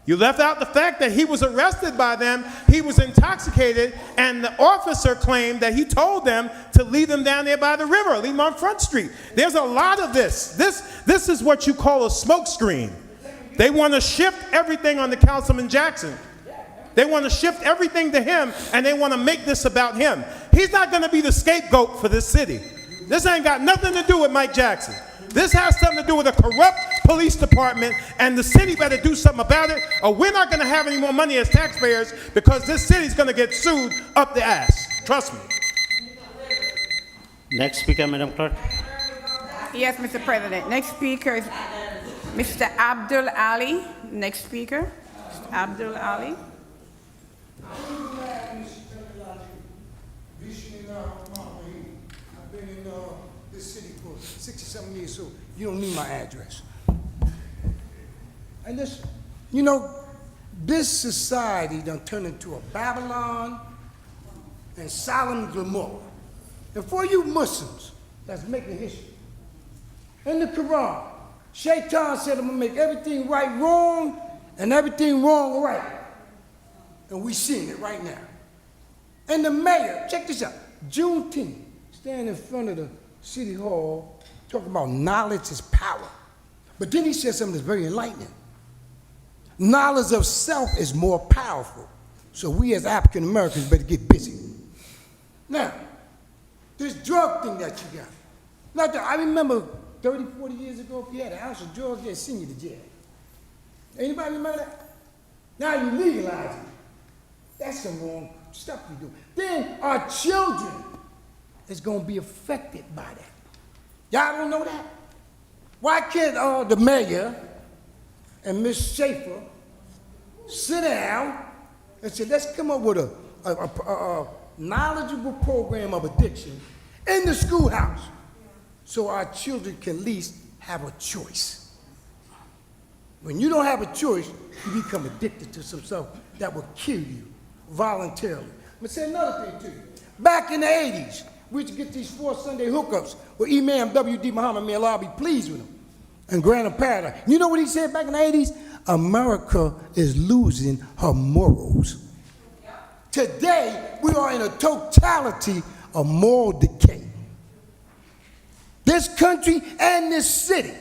You left out the fact that he was arrested by them, he was intoxicated, and the officer claimed that he told them to leave them down there by the river, leave them on Front Street. There's a lot of this. This is what you call a smoke screen. They want to shift everything on to Councilman Jackson. They want to shift everything to him, and they want to make this about him. He's not going to be the scapegoat for this city. This ain't got nothing to do with Mike Jackson. This has something to do with a corrupt police department, and the city better do something about it, or we're not going to have any more money as taxpayers because this city's going to get sued up the ass. Trust me. Next speaker, Madam Clerk. Yes, Mr. President. Next speaker is Mr. Abdul Ali. Next speaker, Mr. Abdul Ali. I've been in this city for 67 years, so you don't need my address. And this, you know, this society done turned into a Babylon and Sodom and Gomorrah. And for you Muslims that's making history, in the Quran, Shaitan said, I'm gonna make everything right wrong and everything wrong right. And we seeing it right now. And the mayor, check this out, Juneteenth, stand in front of the city hall talking about knowledge is power. But then he said something that's very enlightening. Knowledge of self is more powerful. So we as African Americans better get busy. Now, this drug thing that you got. Now, I remember 30, 40 years ago, if you had an ounce of drugs, they'd send you to jail. Anybody remember that? Now you legalize it. That's some wrong stuff you do. Then our children is going to be affected by that. Y'all don't know that? Why can't the mayor and Ms. Schaefer sit down and say, let's come up with a knowledgeable program of addiction in the schoolhouse so our children can at least have a choice. When you don't have a choice, you become addicted to some stuff that will kill you voluntarily. I'm gonna say another thing to you. Back in the 80s, we used to get these 4 Sunday hookups with Imam W.D. Muhammad, may Allah be pleased with him, and grant him paradise. You know what he said back in the 80s? America is losing her morals. Today, we are in a totality of moral decay. This country and this city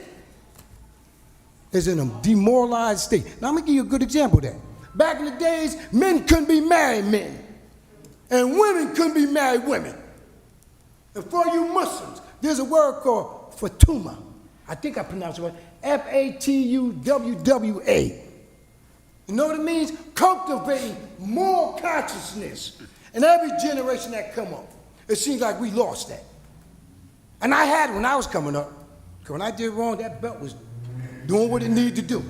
is in a demoralized state. Now, I'm gonna give you a good example of that. Back in the days, men couldn't be married men, and women couldn't be married women. And for you Muslims, there's a word called fatuma. I think I pronounced it right. F-A-T-U-W-W-A. You know what it means? Cultivating moral consciousness. And every generation that come up, it seems like we lost that. And I had it when I was coming up. Because when I did wrong, that belt was doing what it needed to do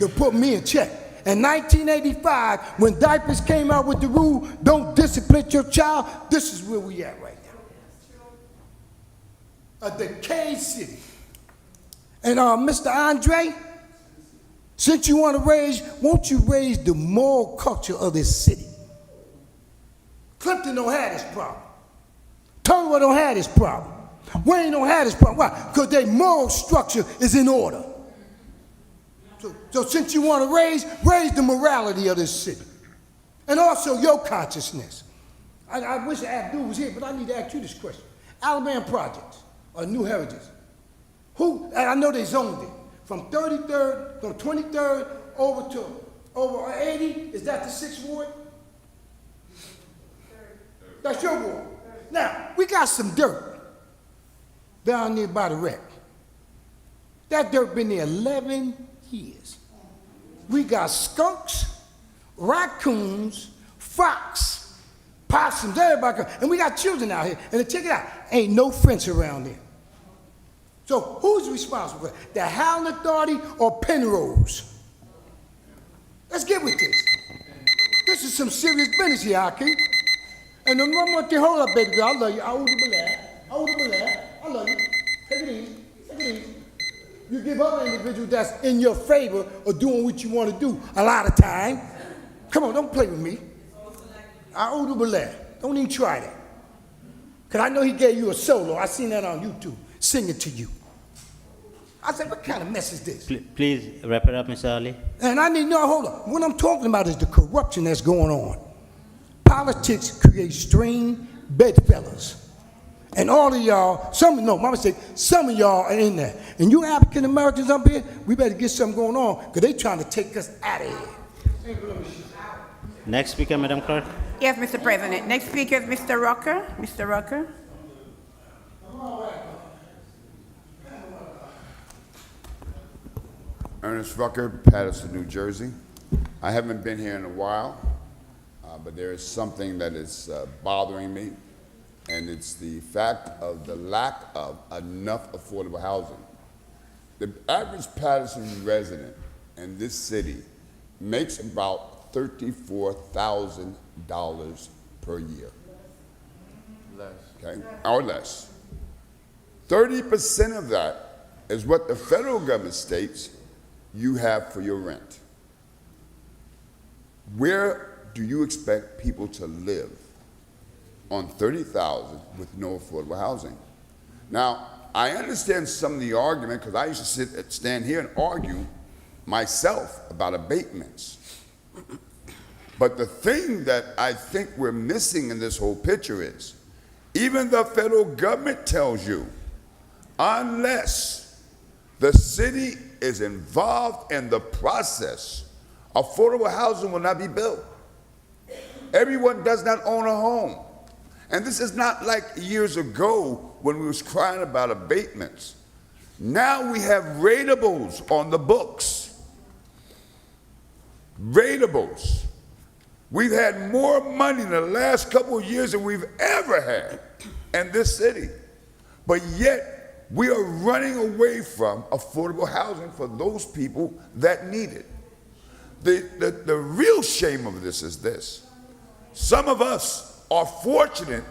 to put me in check. In 1985, when diapers came out with the rule, don't discipline your child, this is where we at right now. A decayed city. And Mr. Andre, since you want to raise, won't you raise the moral culture of this city? Clifton don't have this problem. Turnwell don't have this problem. Wayne don't have this problem. Why? Because their moral structure is in order. So since you want to raise the morality of this city. And also your consciousness. I wish Abdul was here, but I need to ask you this question. Alabama Projects, or New Heritage, who, and I know they zoned it, from 33rd, from 23rd over 80, is that the 6th ward? That's your ward. Now, we got some dirt down there by the wreck. That dirt been there 11 years. We got skunks, raccoons, fox, possums, everybody, and we got children out here. And check it out, ain't no fence around there. So who's responsible for that? The Howland Authority or Penrose? Let's get with this. This is some serious business here, Hakeem. And the moment you hold up, baby girl, I love you. I hold you, I love you. Take it easy. Take it easy. You give other individuals that's in your favor or doing what you want to do a lot of time. Come on, don't play with me. I owe the Belair. Don't even try that. Because I know he gave you a solo. I seen that on YouTube, singing to you. I said, what kind of mess is this? Please wrap it up, Mr. Ali. And I need to know, hold on. What I'm talking about is the corruption that's going on. Politics creates string bedfellows. And all of y'all, my mistake, some of y'all are in there. And you African Americans up here, we better get something going on because they trying to take us out of here. Next speaker, Madam Clerk. Yes, Mr. President. Next speaker is Mr. Rucker. Mr. Rucker. Ernest Rucker, Paterson, New Jersey. I haven't been here in a while, but there is something that is bothering me, and it's the fact of the lack of enough affordable housing. The average Paterson resident in this city makes about $34,000 per year. Less. Okay, or less. 30% of that is what the federal government states you have for your rent. Where do you expect people to live on $30,000 with no affordable housing? Now, I understand some of the argument because I used to stand here and argue myself about abatements. But the thing that I think we're missing in this whole picture is even the federal government tells you unless the city is involved in the process, affordable housing will not be built. Everyone does not own a home. And this is not like years ago when we was crying about abatements. Now we have rateables on the books. Rateables. We've had more money in the last couple of years than we've ever had in this city. But yet, we are running away from affordable housing for those people that need it. The real shame of this is this. Some of us are fortunate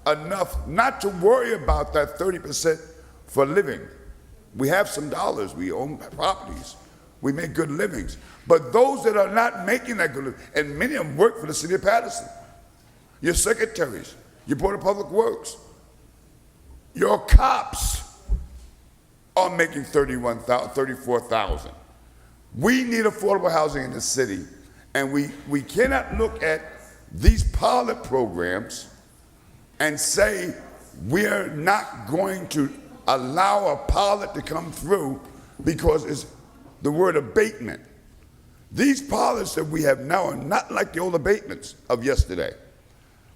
enough not to worry about that 30% for living. We have some dollars, we own properties, we make good livings. But those that are not making that good living, and many of them work for the city of Paterson, your secretaries, your Board of Public Works, your cops are making $34,000. We need affordable housing in the city, and we cannot look at these pilot programs and say we're not going to allow a pilot to come through because it's the word abatement. These pilots that we have now are not like the old abatements of yesterday,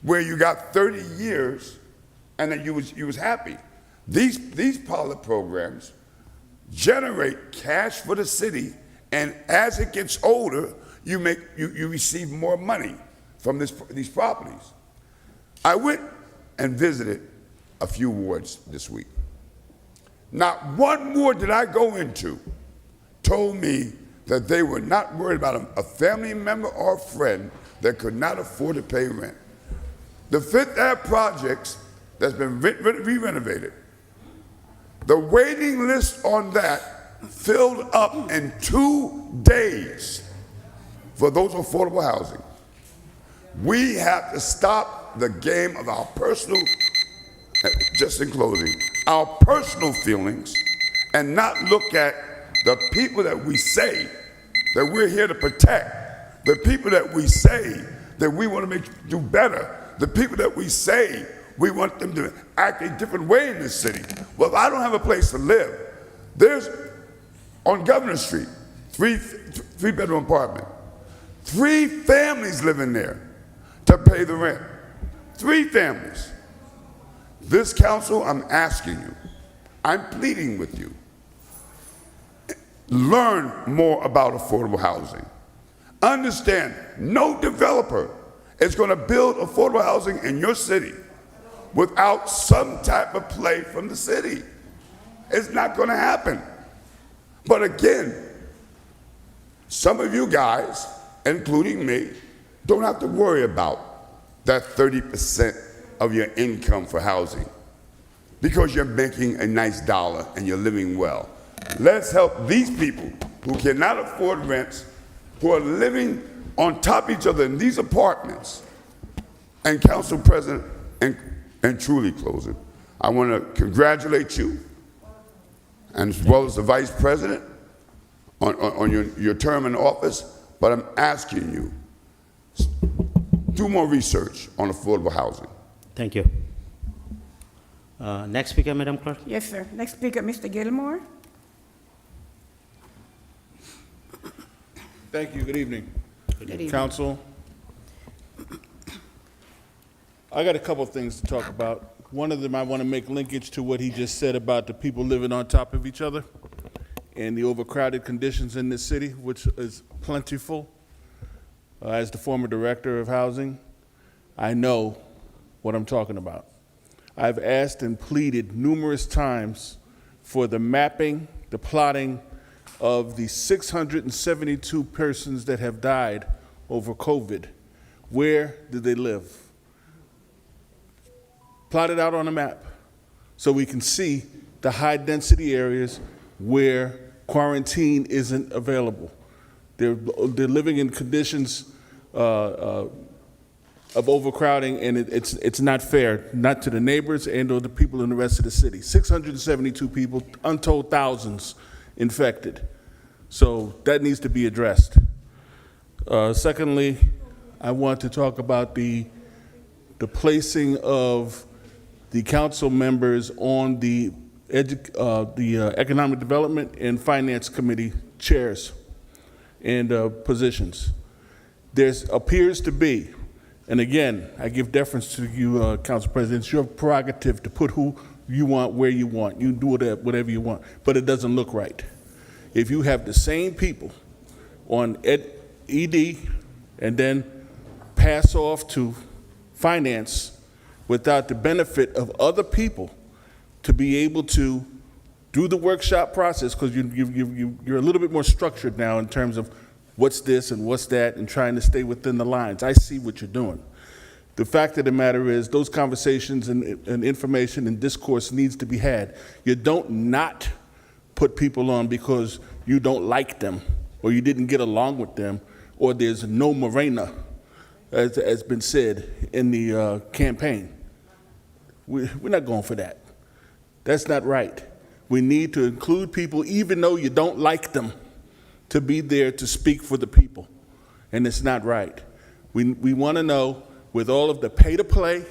where you got 30 years and then you was happy. These pilot programs generate cash for the city, and as it gets older, you receive more money from these properties. I went and visited a few wards this week. Not one ward that I go into told me that they were not worried about a family member or a friend that could not afford to pay rent. The Fifth Ave projects that's been re-renovated, the waiting list on that filled up in 2 days for those affordable housing. We have to stop the game of our personal, just in closing, our personal feelings and not look at the people that we say that we're here to protect, the people that we say that we want to do better, the people that we say we want them to act a different way in this city. Well, if I don't have a place to live, there's, on Governor Street, three-bedroom apartment, 3 families living there to pay the rent. 3 families. This council, I'm asking you, I'm pleading with you, learn more about affordable housing. Understand, no developer is going to build affordable housing in your city without some type of play from the city. It's not going to happen. But again, some of you guys, including me, don't have to worry about that 30% of your income for housing because you're making a nice dollar and you're living well. Let's help these people who cannot afford rents, who are living on top of each other in these apartments. And Council President, and truly closing, I want to congratulate you, and as well as the Vice President, on your term in office, but I'm asking you, do more research on affordable housing. Thank you. Next speaker, Madam Clerk. Yes, sir. Next speaker, Mr. Gilmore. Thank you. Good evening. Good evening. Council. I got a couple of things to talk about. One of them, I want to make linkage to what he just said about the people living on top of each other and the overcrowded conditions in this city, which is plentiful. As the former director of housing, I know what I'm talking about. I've asked and pleaded numerous times for the mapping, the plotting of the 672 persons that have died over COVID. Where did they live? Plot it out on a map so we can see the high density areas where quarantine isn't available. They're living in conditions of overcrowding, and it's not fair, not to the neighbors and or the people in the rest of the city. 672 people, untold thousands infected. So that needs to be addressed. Secondly, I want to talk about the placing of the council members on the Economic Development and Finance Committee chairs and positions. There appears to be, and again, I give deference to you, Council President, it's your prerogative to put who you want where you want. You do whatever you want, but it doesn't look right. If you have the same people on ED and then pass off to finance without the benefit of other people to be able to do the workshop process, because you're a little bit more structured now in terms of what's this and what's that and trying to stay within the lines. I see what you're doing. The fact of the matter is those conversations and information and discourse needs to be had. You don't not put people on because you don't like them or you didn't get along with them or there's no Morena, as has been said in the campaign. We're not going for that. That's not right. We need to include people even though you don't like them to be there to speak for the people, and it's not right. We want to know, with all of the pay-to-play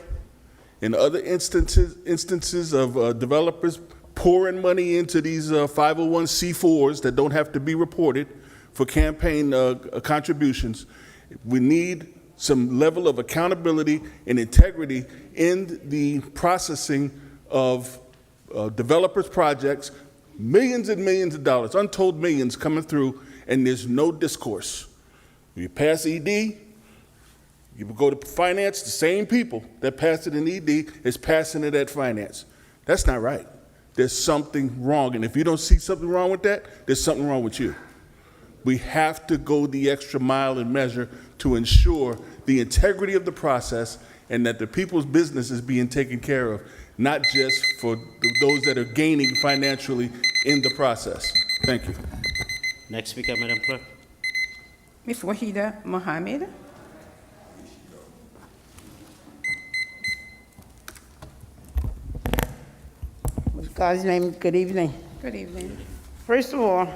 and other instances of developers pouring money into these 501c4s that don't have to be reported for campaign contributions, we need some level of accountability and integrity in the processing of developers' projects, millions and millions of dollars, untold millions coming through, and there's no discourse. You pass ED, you go to finance, the same people that passed it in ED is passing it at finance. That's not right. There's something wrong, and if you don't see something wrong with that, there's something wrong with you. We have to go the extra mile and measure to ensure the integrity of the process and that the people's business is being taken care of, not just for those that are gaining financially in the process. Thank you. Next speaker, Madam Clerk. Ms. Wahida Mohammed. In God's name, good evening. Good evening. First of all,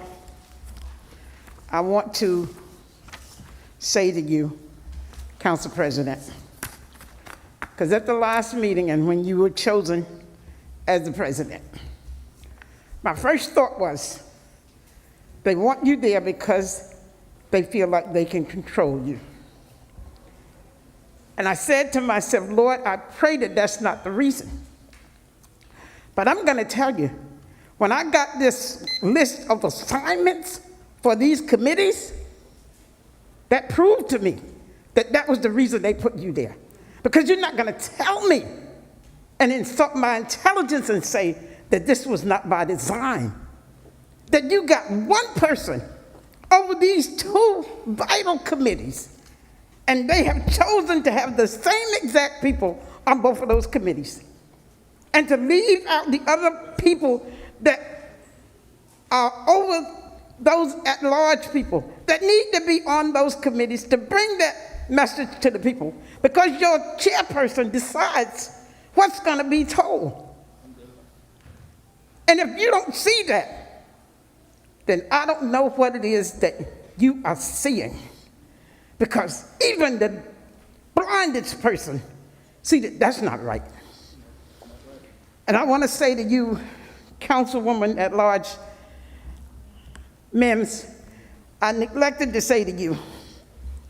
I want to say to you, Council President, because at the last meeting and when you were chosen as the president, my first thought was, they want you there because they feel like they can control you. And I said to myself, Lord, I pray that that's not the reason. But I'm going to tell you, when I got this list of assignments for these committees, that proved to me that that was the reason they put you there. Because you're not going to tell me and insult my intelligence and say that this was not by design. That you got one person over these two vital committees, and they have chosen to have the same exact people on both of those committees. And to leave out the other people that are over those at-large people that need to be on those committees to bring that message to the people because your chairperson decides what's going to be told. And if you don't see that, then I don't know what it is that you are seeing. Because even the blindest person see that that's not right. And I want to say to you, Councilwoman at Large Mims, I neglected to say to you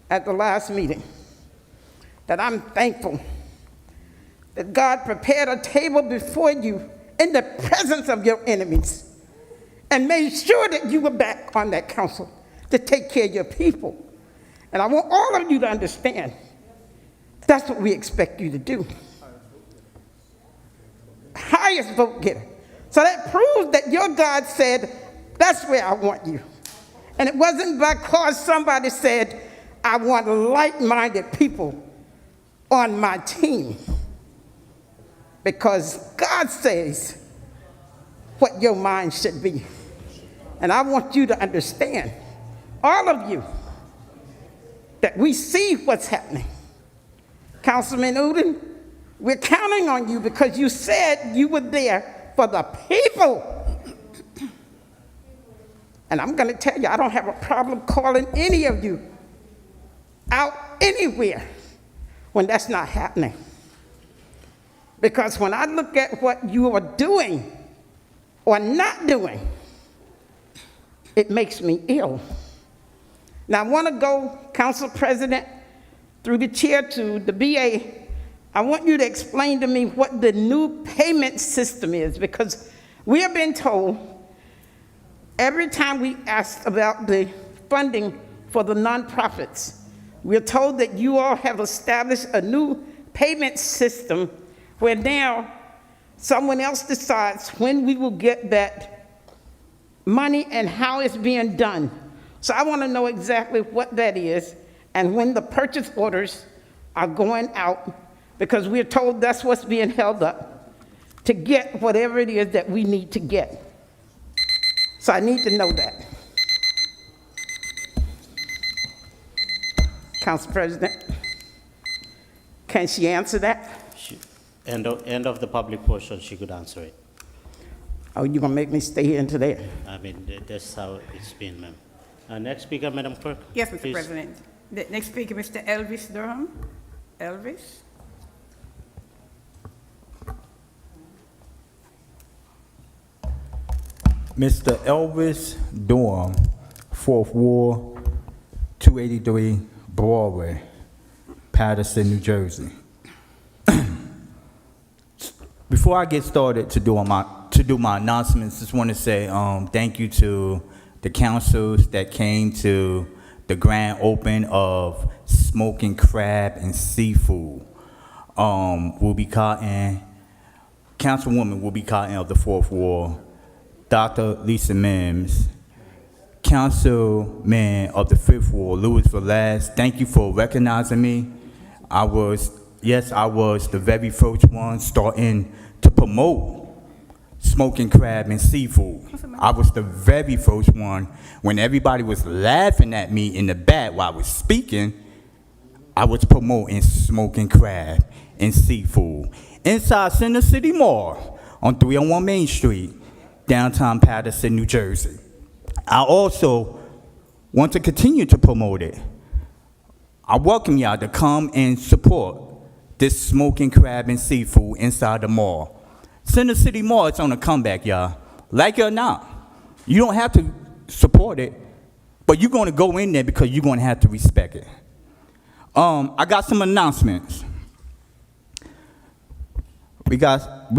at the last meeting that I'm thankful that God prepared a table before you in the presence of your enemies and made sure that you were back on that council to take care of your people. And I want all of you to understand that's what we expect you to do. Highest vote getter. So that proves that your God said, that's where I want you. And it wasn't because somebody said, I want like-minded people on my team. Because God says what your mind should be. And I want you to understand, all of you, that we see what's happening. Councilman Uden, we're counting on you because you said you were there for the people. And I'm going to tell you, I don't have a problem calling any of you out anywhere when that's not happening. Because when I look at what you are doing or not doing, it makes me ill. Now, I want to go, Council President, through the chair to the BA. I want you to explain to me what the new payment system is, because we have been told every time we ask about the funding for the nonprofits, we're told that you all have established a new payment system where now someone else decides when we will get that money and how it's being done. So I want to know exactly what that is and when the purchase orders are going out, because we're told that's what's being held up to get whatever it is that we need to get. So I need to know that. Council President, can she answer that? End of the public portion, she could answer it. Oh, you're going to make me stay here until there? I mean, that's how it's been, ma'am. Next speaker, Madam Clerk. Yes, Mr. please. President. The next speaker, Mr. Elvis Durham. Elvis? Mr. Elvis Durham, 4th Ward, 283 Broadway, Paterson, New Jersey. Before I get started to do my announcements, just want to say thank you to the councils that came to the grand open of Smoking Crab and Seafood. Councilwoman Will Cotton of the 4th Ward, Dr. Lisa Mims, Councilman of the 5th Ward, Louis Velez. Thank you for recognizing me. I was the very first one starting to promote Smoking Crab and Seafood. I was the very first one when everybody was laughing at me in the back while I was speaking. I was promoting Smoking Crab and Seafood inside Center City Mall on 301 Main Street, downtown Paterson, New Jersey. I also want to continue to promote it. I welcome y'all to come and support this Smoking Crab and Seafood inside the mall. Center City Mall, it's on a comeback, y'all. Like it or not. You don't have to support it, but you're going to go in there because you're going to have to respect it. I got some announcements. We got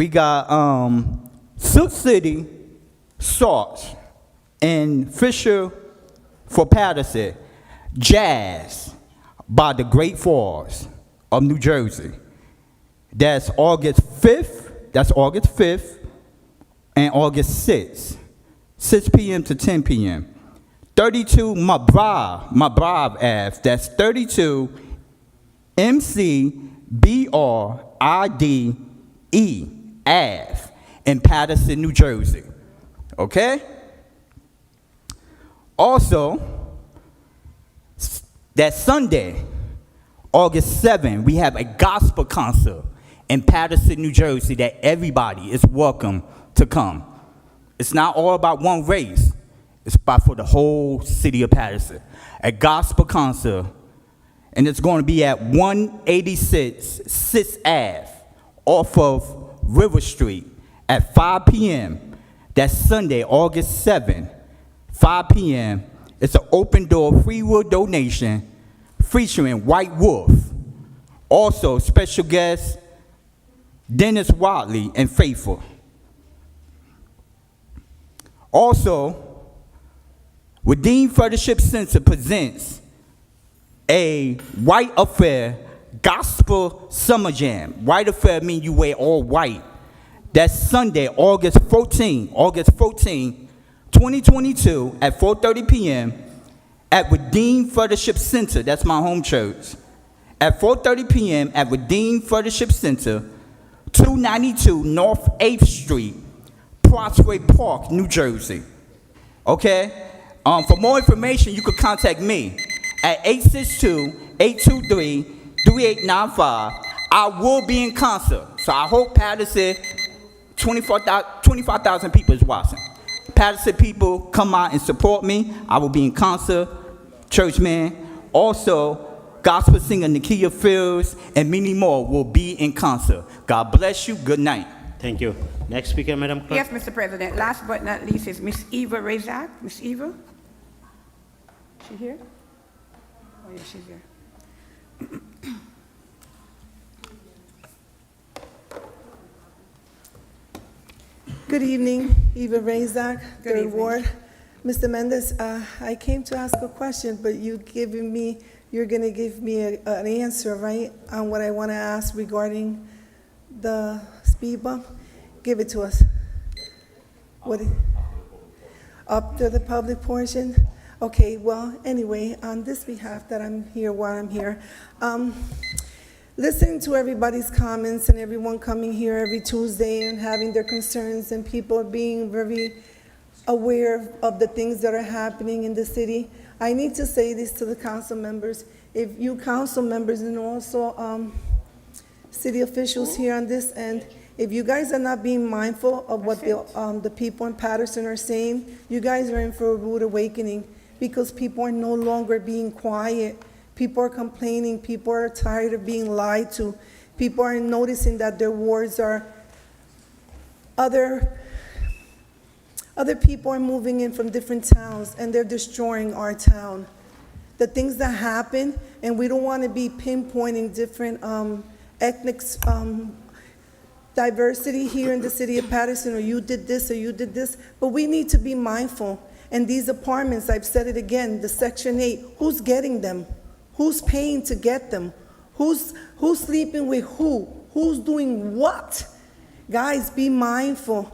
Silk City Salt and Fisher for Paterson, Jazz by the Great Falls of New Jersey. That's August 5th and August 6th, 6 p.m. to 10 p.m. 32 Mabrave Ave, that's 32 MCBRIDE Ave in Paterson, New Jersey. Okay? Also, that Sunday, August 7th, we have a gospel concert in Paterson, New Jersey that everybody is welcome to come. It's not all about one race. It's about for the whole city of Paterson. A gospel concert, and it's going to be at 186 6th Ave off of River Street at 5 p.m. That's Sunday, August 7th, 5 p.m. It's an open door free will donation featuring White Wolf. Also, special guests Dennis Watley and Faithful. Also, Redeemed Fellowship Center presents a White Affair Gospel Summer Jam. White Affair means you wear all white. That's Sunday, August 14, 2022 at 4:30 p.m. at Redeemed Fellowship Center. That's my home church. At 4:30 p.m. at Redeemed Fellowship Center, 292 North 8th Street, Prospect Park, New Jersey. Okay? For more information, you could contact me at 862-823-3895. I will be in concert. So I hope Paterson, 25,000 people is watching. Paterson people, come out and support me. I will be in concert. Churchman. Also, gospel singer Nakia Fields and many more will be in concert. God bless you. Good night. Thank you. Next speaker, Madam Clerk. Yes, Mr. President. Last but not least is Miss Eva Razak. Miss Eva? She here? Oh, yeah, she's here. Good evening, Eva Razak, Good Third evening. Ward. Mr. Mendez, I came to ask a question, but you're going to give me an answer, right, on what I want to ask regarding the speed bump? Give it to us. What? Up to the public portion? Okay, well, anyway, on this behalf that I'm here, while I'm here, listening to everybody's comments and everyone coming here every Tuesday and having their concerns and people being very aware of the things that are happening in the city, I need to say this to the council members. If you council members and also city officials here on this end, if you guys are not being mindful of what the people in Paterson are saying, you guys are in for a rude awakening, because people are no longer being quiet. People are complaining. People are tired of being lied to. People are noticing that their wards are other people are moving in from different towns, and they're destroying our town. The things that happen, and we don't want to be pinpointing different ethnic diversity here in the city of Paterson, or you did this or you did this, but we need to be mindful. And these apartments, I've said it again, the Section 8, who's getting them? Who's paying to get them? Who's sleeping with who? Who's doing what? Guys, be mindful.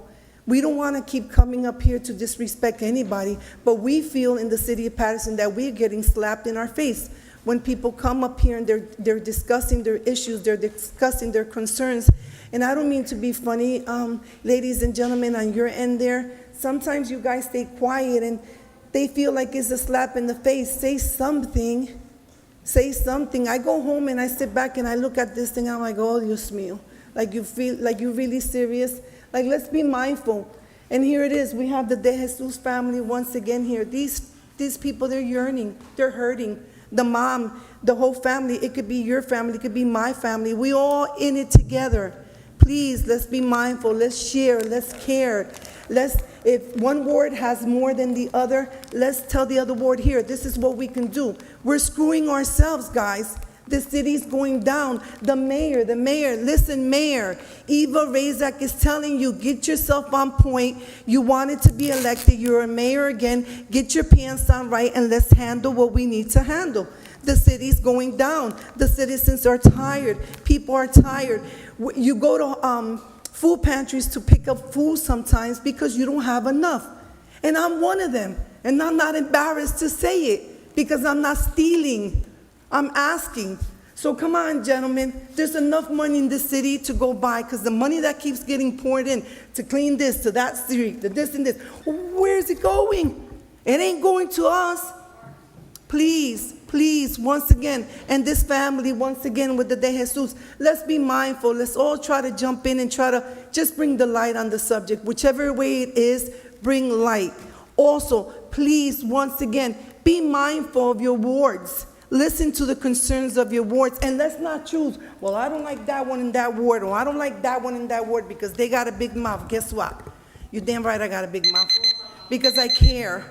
We don't want to keep coming up here to disrespect anybody, but we feel in the city of Paterson that we're getting slapped in our face when people come up here and they're discussing their issues, they're discussing their concerns. And I don't mean to be funny, ladies and gentlemen on your end there. Sometimes you guys stay quiet and they feel like it's a slap in the face. Say something. Say something. I go home and I sit back and I look at this thing. I'm like, oh, Dios mío. Like you feel like you're really serious. Like, let's be mindful. And here it is. We have the Dejesus family once again here. These people, they're yearning. They're hurting. The mom, the whole family. It could be your family. It could be my family. We all in it together. Please, let's be mindful. Let's share. Let's care. If one ward has more than the other, let's tell the other ward, here, this is what we can do. We're screwing ourselves, guys. The city's going down. The mayor, listen, Mayor, Eva Razak is telling you, get yourself on point. You wanted to be elected. You're a mayor again. Get your pants on right, and let's handle what we need to handle. The city's going down. The citizens are tired. People are tired. You go to food pantries to pick up food sometimes because you don't have enough. And I'm one of them. And I'm not embarrassed to say it because I'm not stealing. I'm asking. So come on, gentlemen. There's enough money in the city to go by, because the money that keeps getting poured in to clean this, to that street, to this and this, where's it going? It ain't going to us. Please, please, once again, and this family, once again, with the Dejesus, let's be mindful. Let's all try to jump in and try to just bring the light on the subject. Whichever way it is, bring light. Also, please, once again, be mindful of your wards. Listen to the concerns of your wards, and let's not choose, well, I don't like that one in that ward, or I don't like that one in that ward because they got a big mouth. Guess what? You're damn right I got a big mouth. Because I care.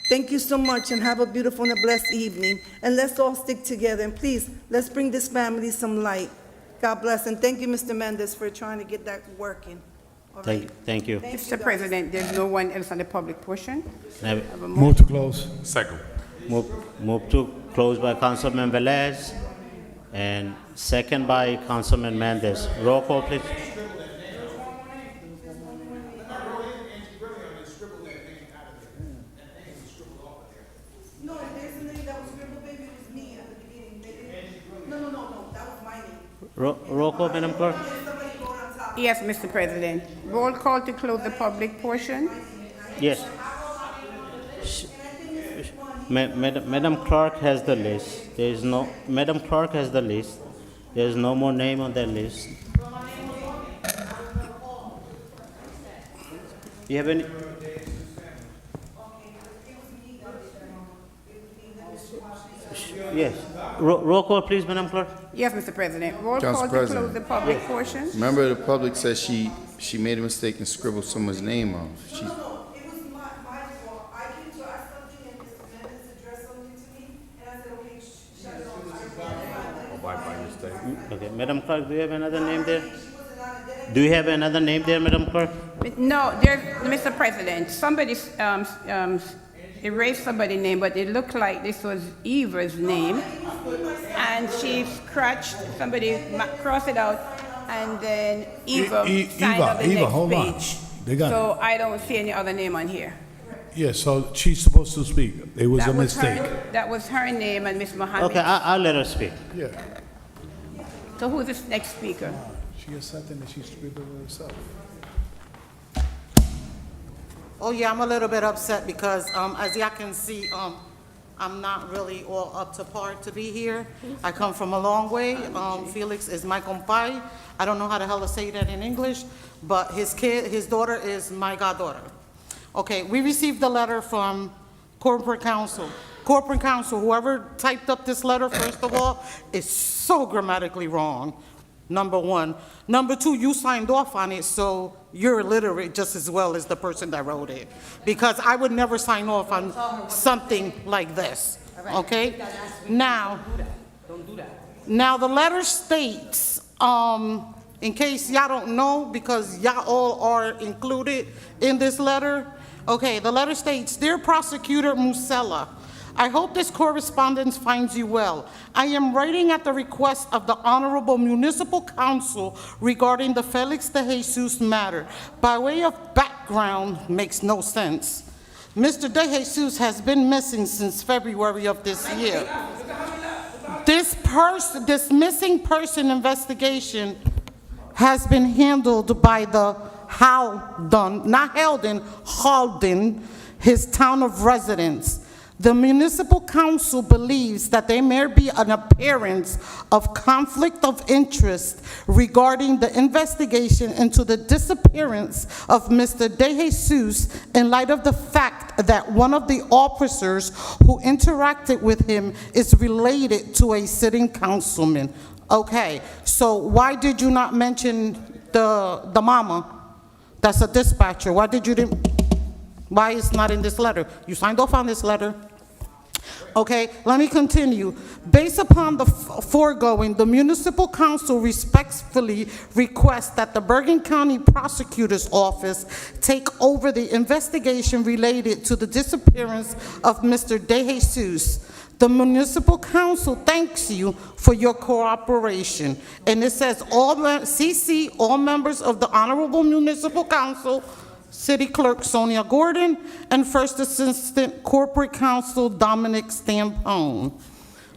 Thank you so much, and have a beautiful and a blessed evening. And let's all stick together, and please, let's bring this family some light. God bless, and thank you, Mr. Mendez, for trying to get that working. All right. Thank you. Mr. President, there's no one else on the public portion. Have- Have a Move to close. Second. Move to close by Councilman Velez, and second by Councilman Mendez. Roll call, please. No, there's a name that was scribbled, baby, it was me at the beginning. No, that was my name. Roll call, Madam Clerk. Yes, Mr. President. Roll call to close the public portion. Yes. Madam Clerk has the list. There is no, Madam Clerk has the list. There is no more name on that list. You have any? Yes. Roll call, please, Madam Clerk. Yes, Mr. President. Roll Council call to President. close the public portion. Member of the public says she made a mistake and scribbled someone's name off. She, It was my fault. I came to ask something, and Mr. Mendez addressed something to me, and I said, okay, shut it off. Okay, Madam Clerk, do you have another name there? Do you have another name there, Madam Clerk? No, there's, Mr. President, somebody erased somebody's name, but it looked like this was Eva's name. And she scratched, somebody crossed it out, and then Eva signed on the next hold on. page. They got So it. I don't see any other name on here. Yeah, so she's supposed to speak. It was a That was her- mistake. That was her name and Ms. Mohammed. Okay, I'll let her speak. Yeah. So who's this next speaker? She has something that she scribbled herself. Oh, yeah, I'm a little bit upset because, as y'all can see, I'm not really all up to par to be here. I come from a long way. Felix is my compadre. I don't know how the hell to say that in English, but his daughter is my goddaughter. Okay, we received the letter from corporate counsel. Corporate counsel, whoever typed up this letter, first of all, is so grammatically wrong, number one. Number two, you signed off on it, so you're illiterate just as well as the person that wrote it. Because I would never sign off on something like this, okay? Now, the letter states, in case y'all don't know, because y'all all are included in this letter, okay, the letter states, Dear Prosecutor Musella, I hope this correspondence finds you well. I am writing at the request of the Honorable Municipal Council regarding the Felix Dejesus matter. By way of background, makes no sense. Mr. Dejesus has been missing since February of this year. This missing person investigation has been handled by the Halden, his town of residence. The municipal council believes that there may be an appearance of conflict of interest regarding the investigation into the disappearance of Mr. Dejesus in light of the fact that one of the officers who interacted with him is related to a sitting councilman. Okay, so why did you not mention the mama that's a dispatcher? Why it's not in this letter? You signed off on this letter. Okay, let me continue. Based upon the foregoing, the municipal council respectfully requests that the Bergen County Prosecutor's Office take over the investigation related to the disappearance of Mr. Dejesus. The municipal council thanks you for your cooperation. And it says, CC, all members of the Honorable Municipal Council, City Clerk Sonia Gordon, and First Assistant Corporate Counsel Dominic Stampone.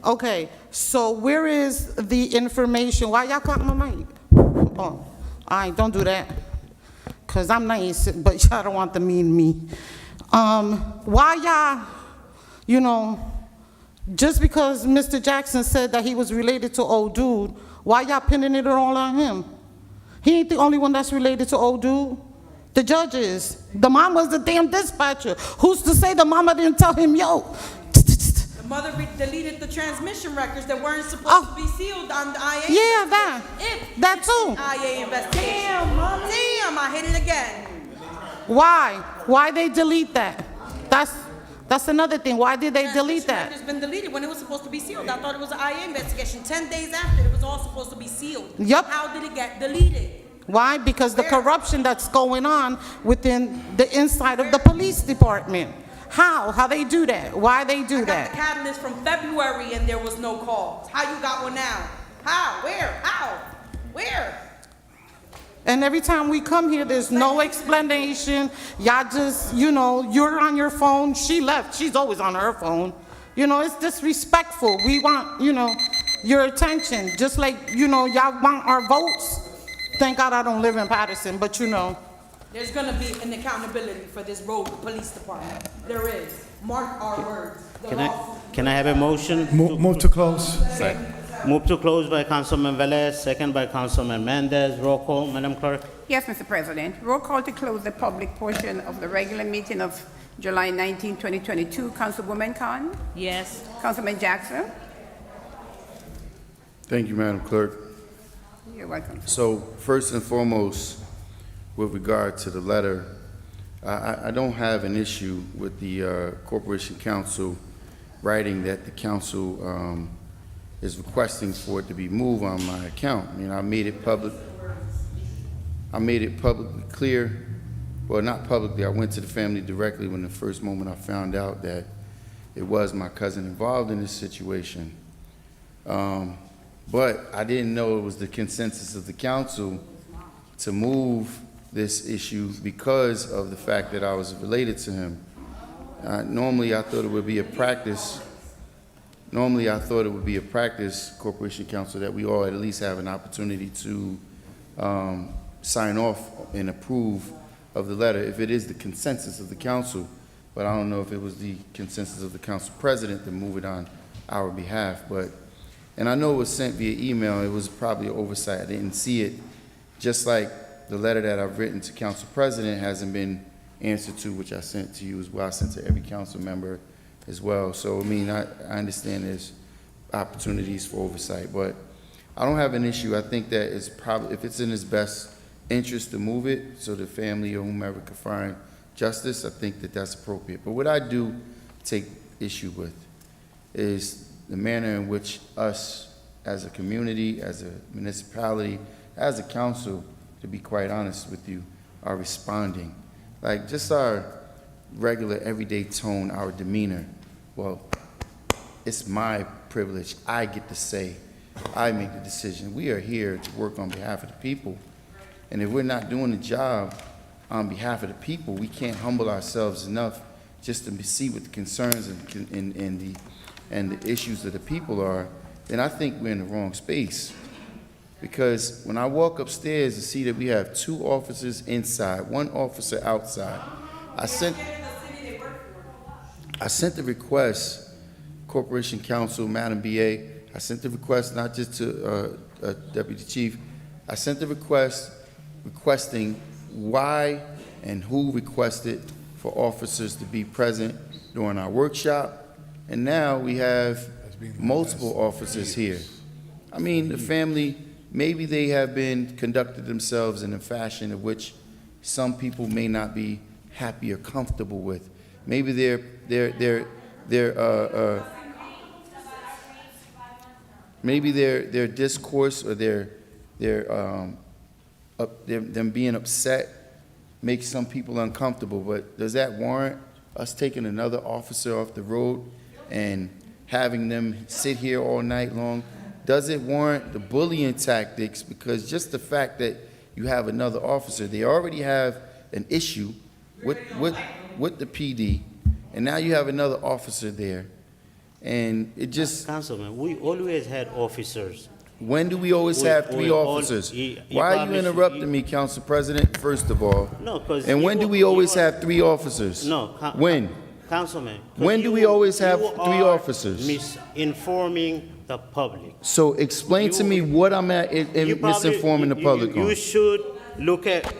Okay, so where is the information? Why y'all clap my mic? Oh, all right, don't do that, because I'm nice, but y'all don't want to mean me. Why y'all, Just because Mr. Jackson said that he was related to old dude, why y'all pinning it all on him? He ain't the only one that's related to old dude. The judge is. The mama's the damn dispatcher. Who's to say the mama didn't tell him, yo? The mother deleted the transmission records that weren't supposed to be sealed on the IA. Yeah, that too. IA investigation. Damn, mama. Damn, I hit it again. Why? Why they delete that? That's another thing. Why did they delete that? It's been deleted when it was supposed to be sealed. I thought it was an IA investigation. 10 days after, it was all supposed to be sealed. Yep. How did it get deleted? Why? Because the corruption that's going on within the inside of the police department. How? How they do that? Why they do I got that? the catalyst from February and there was no calls. How you got one now? How? Where? How? Where? And every time we come here, there's no explanation. Y'all just, you're on your phone. She left. She's always on her phone. It's disrespectful. We want, your attention. Just like, y'all want our votes. Thank God I don't live in Paterson, but There's gonna be an accountability for this road police department. There is. Mark our words. Can I have a motion? Move to close. Move to close by Councilman Velez, second by Councilman Mendez. Roll call, Madam Clerk. Yes, Mr. President. Roll call to close the public portion of the regular meeting of July 19, 2022. Councilwoman Khan? Yes. Councilman Jackson? Thank you, Madam Clerk. You're welcome. So first and foremost, with regard to the letter, I don't have an issue with the Corporation Council writing that the council is requesting for it to be moved on my account. I made it public. I made it publicly clear. Well, not publicly. I went to the family directly when the first moment I found out that it was my cousin involved in this situation. But I didn't know it was the consensus of the council to move this issue because of the fact that I was related to him. Normally, I thought it would be a practice. Corporation Council, that we all at least have an opportunity to sign off and approve of the letter if it is the consensus of the council. But I don't know if it was the consensus of the council president to move it on our behalf. And I know it was sent via email. It was probably an oversight. I didn't see it. Just like the letter that I've written to council president hasn't been answered to, which I sent to you as well. I sent to every council member as well. So, I understand there's opportunities for oversight, but I don't have an issue. I think that it's probably, if it's in his best interest to move it so the family or whomever can find justice, I think that that's appropriate. But what I do take issue with is the manner in which us as a community, as a municipality, as a council, to be quite honest with you, are responding. Like just our regular everyday tone, our demeanor. Well, it's my privilege. I get to say, I make the decision. We are here to work on behalf of the people. And if we're not doing the job on behalf of the people, we can't humble ourselves enough just to see what the concerns and the issues of the people are, then I think we're in the wrong space. Because when I walk upstairs and see that we have 2 officers inside, 1 officer outside, I sent the request, Corporation Council, Madam BA, I sent the request not just to Deputy Chief, I sent the request requesting why and who requested for officers to be present during our workshop, and now we have multiple officers here. The family, maybe they have been conducted themselves in a fashion of which some people may not be happy or comfortable with. Maybe their discourse or them being upset makes some people uncomfortable. But does that warrant us taking another officer off the road and having them sit here all night long? Does it warrant the bullying tactics? Because just the fact that you have another officer, they already have an issue with the PD, and now you have another officer there, and it just... Councilman, we always had officers. When do we always have 3 officers? Why are you interrupting me, Council President, first of all? No, because... And when do we always have 3 officers? No. When? Councilman. When do we always have 3 officers? Misinforming the public. So explain to me what I'm at in misinforming the public on. You should look at,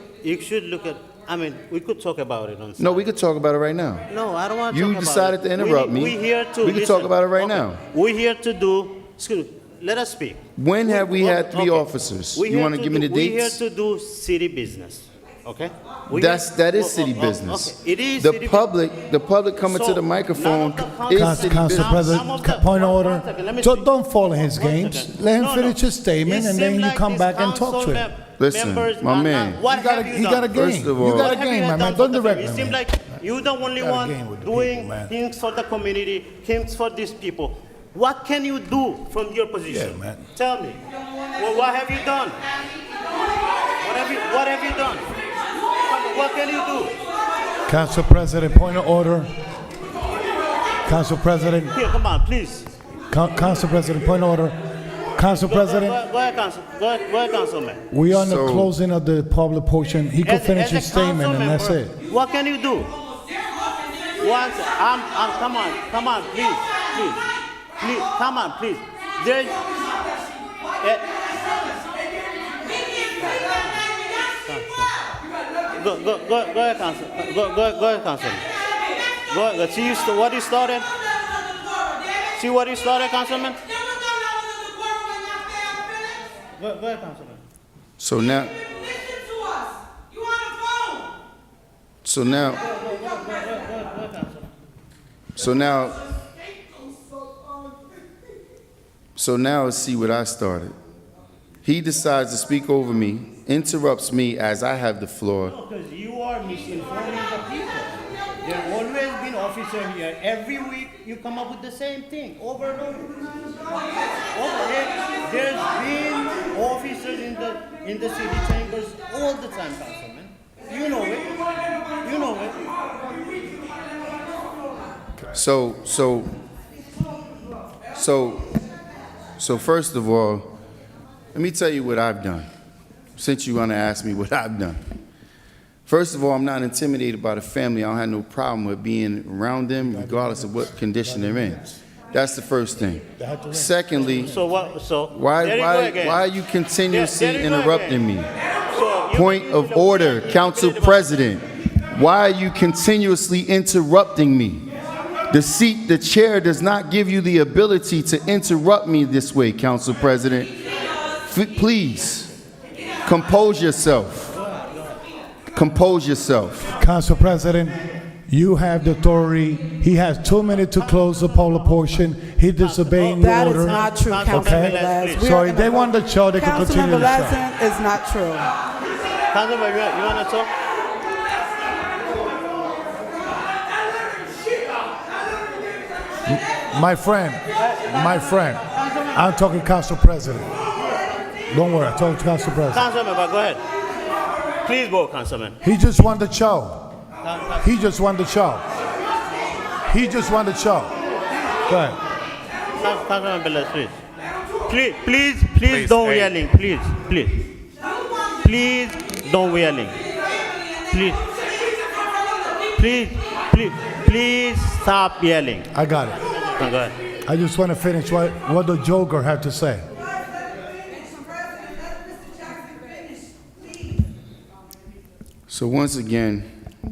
I mean, we could talk about it on. No, we could talk about it right now. No, I don't want to talk about it. You decided to interrupt me. We here to We can talk about it right now. We're here to do, excuse me, let us speak. When have we had 3 officers? You want to give me the We're here dates? to do city business, okay? That is city business. Okay. It is The city public coming to the microphone is city Council business. President, point of order. So don't fall in his games. Let him finish his statement, and then you come back and talk to him. Listen, my man. He got a game. First of all- You got a game, my man. Don't direct It him. seems like you're the only Got a one game with the doing people, man. things for the community, things for these people. What can you do from your position? Yeah, man. Tell me. Well, what have you done? What have you done? What can you do? Council President, point of order. Council President, Here, come on, please. Council President, point of order. Council President, Go ahead, Councilman. we are on the So- closing of the public portion. He can finish As a his statement, and that's council it. member, what can you do? Come on, please, come on, please. There's, go ahead, Council. Go ahead, Councilman. Go ahead. See what he started? See what he started, Councilman? Go ahead, Councilman. So now, so now, let's see what I started. He decides to speak over me, interrupts me as I have the floor. Because you are misinforming the people. There have always been officers here. Every week you come up with the same thing over and over. There's been officers in the city chambers all the time, Councilman. You know it. You know it. So first of all, let me tell you what I've done, since you want to ask me what I've done. First of all, I'm not intimidated by the family. I don't have no problem with being around them, regardless of what condition they're in. That's the first thing. Secondly, why are you continuously interrupting me? Point of order, Council President. Why are you continuously interrupting me? The chair does not give you the ability to interrupt me this way, Council President. Please, compose yourself. Compose yourself. Council President, you have the authority. He has 2 minutes to close the public portion. He disobeying the order. That is not true, Councilman Velez. So if they want the show, they can continue the show. Councilman Velez is not true. Councilman, you want to talk? My friend, I'm talking Council President. Don't worry, I'm talking to Council President. Councilman, go ahead. Please go, Councilman. He just won the show. He just won the show. He just won the show. Go ahead. Councilman Velez, please don't yelling. Please don't yelling. Please stop yelling. I got it. Go ahead. I just want to finish what the Joker had to say. So once again,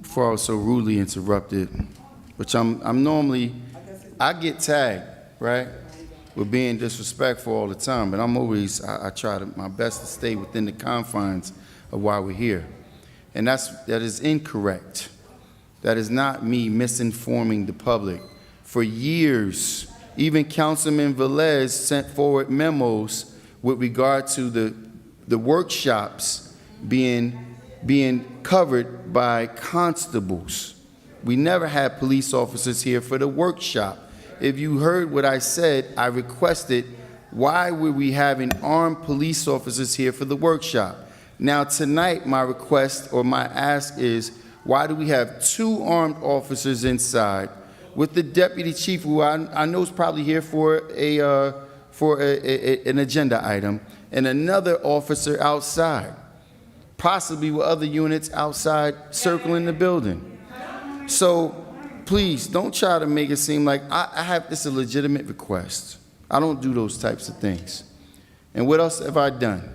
before I was so rudely interrupted, which I'm normally, I get tagged, right, with being disrespectful all the time, but I'm always, I try my best to stay within the confines of why we're here. And that is incorrect. That is not me misinforming the public. For years, even Councilman Velez sent forward memos with regard to the workshops being covered by constables. We never had police officers here for the workshop. If you heard what I said, I requested, why were we having armed police officers here for the workshop? Now tonight, my request or my ask is, why do we have 2 armed officers inside with the deputy chief, who I know is probably here for an agenda item, and another officer outside, possibly with other units outside circling the building? So please don't try to make it seem like I have this a legitimate request. I don't do those types of things. And what else have I done?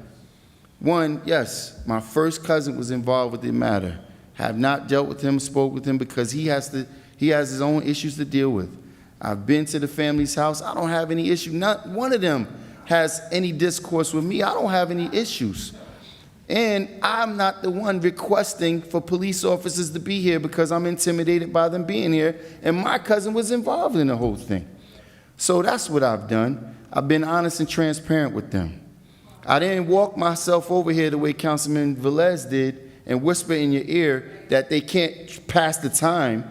One, yes, my first cousin was involved with the matter. Have not dealt with him, spoke with him because he has his own issues to deal with. I've been to the family's house. I don't have any issue. Not one of them has any discourse with me. I don't have any issues. And I'm not the one requesting for police officers to be here because I'm intimidated by them being here. And my cousin was involved in the whole thing. So that's what I've done. I've been honest and transparent with them. I didn't walk myself over here the way Councilman Velez did and whisper in your ear that they can't pass the time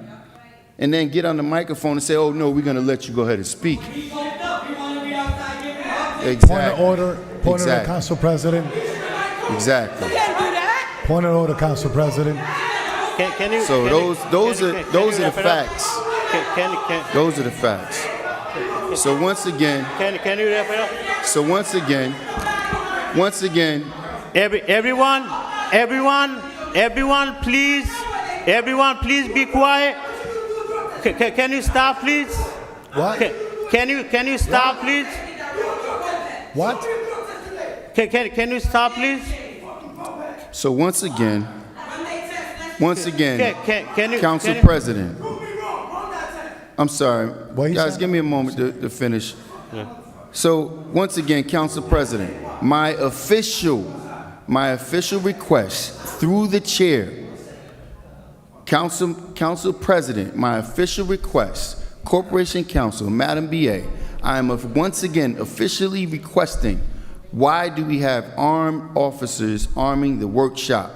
and then get on the microphone and say, oh, no, we're going to let you go ahead and speak. Exactly. Point of order, Exactly. Council President. Exactly. Point of order, Council President. Can you? So those are the facts. Those are the facts. So once again. Can you wrap it up? So once again. Everyone, please be quiet. Can you stop, please? What? Can you stop, please? What? Can you stop, please? So once again, Can you, Council President. I'm sorry. Guys, give me a moment to finish. Yeah. So once again, Council President, my official request through the chair, Council President, my official request, Corporation Counsel, Madam BA, I am once again officially requesting, why do we have armed officers arming the workshop?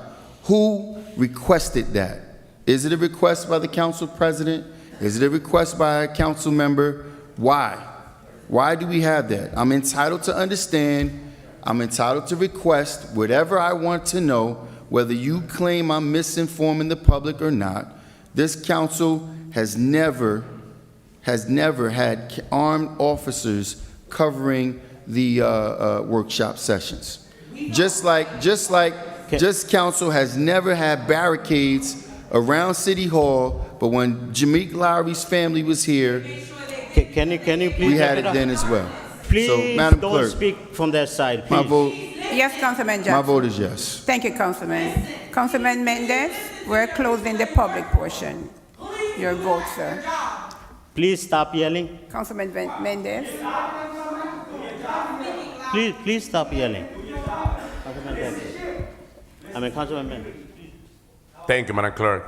Who requested that? Is it a request by the Council President? Is it a request by a council member? Why? Why do we have that? I'm entitled to understand. I'm entitled to request whatever I want to know, whether you claim I'm misinforming the public or not. This council has never had armed officers covering the workshop sessions. Just council has never had barricades around City Hall, but when Jameek Lowry's family was here, can you please? We had it then as well. Please so, Madam don't Clerk, speak from that side, please. my vote. Yes, Councilman Jackson. My vote is yes. Thank you, Councilman. Councilman Mendez, we're closing the public portion. Your vote, sir. Please stop yelling. Councilman Mendez. Please stop yelling. Councilman Mendez. Thank you, Madam Clerk.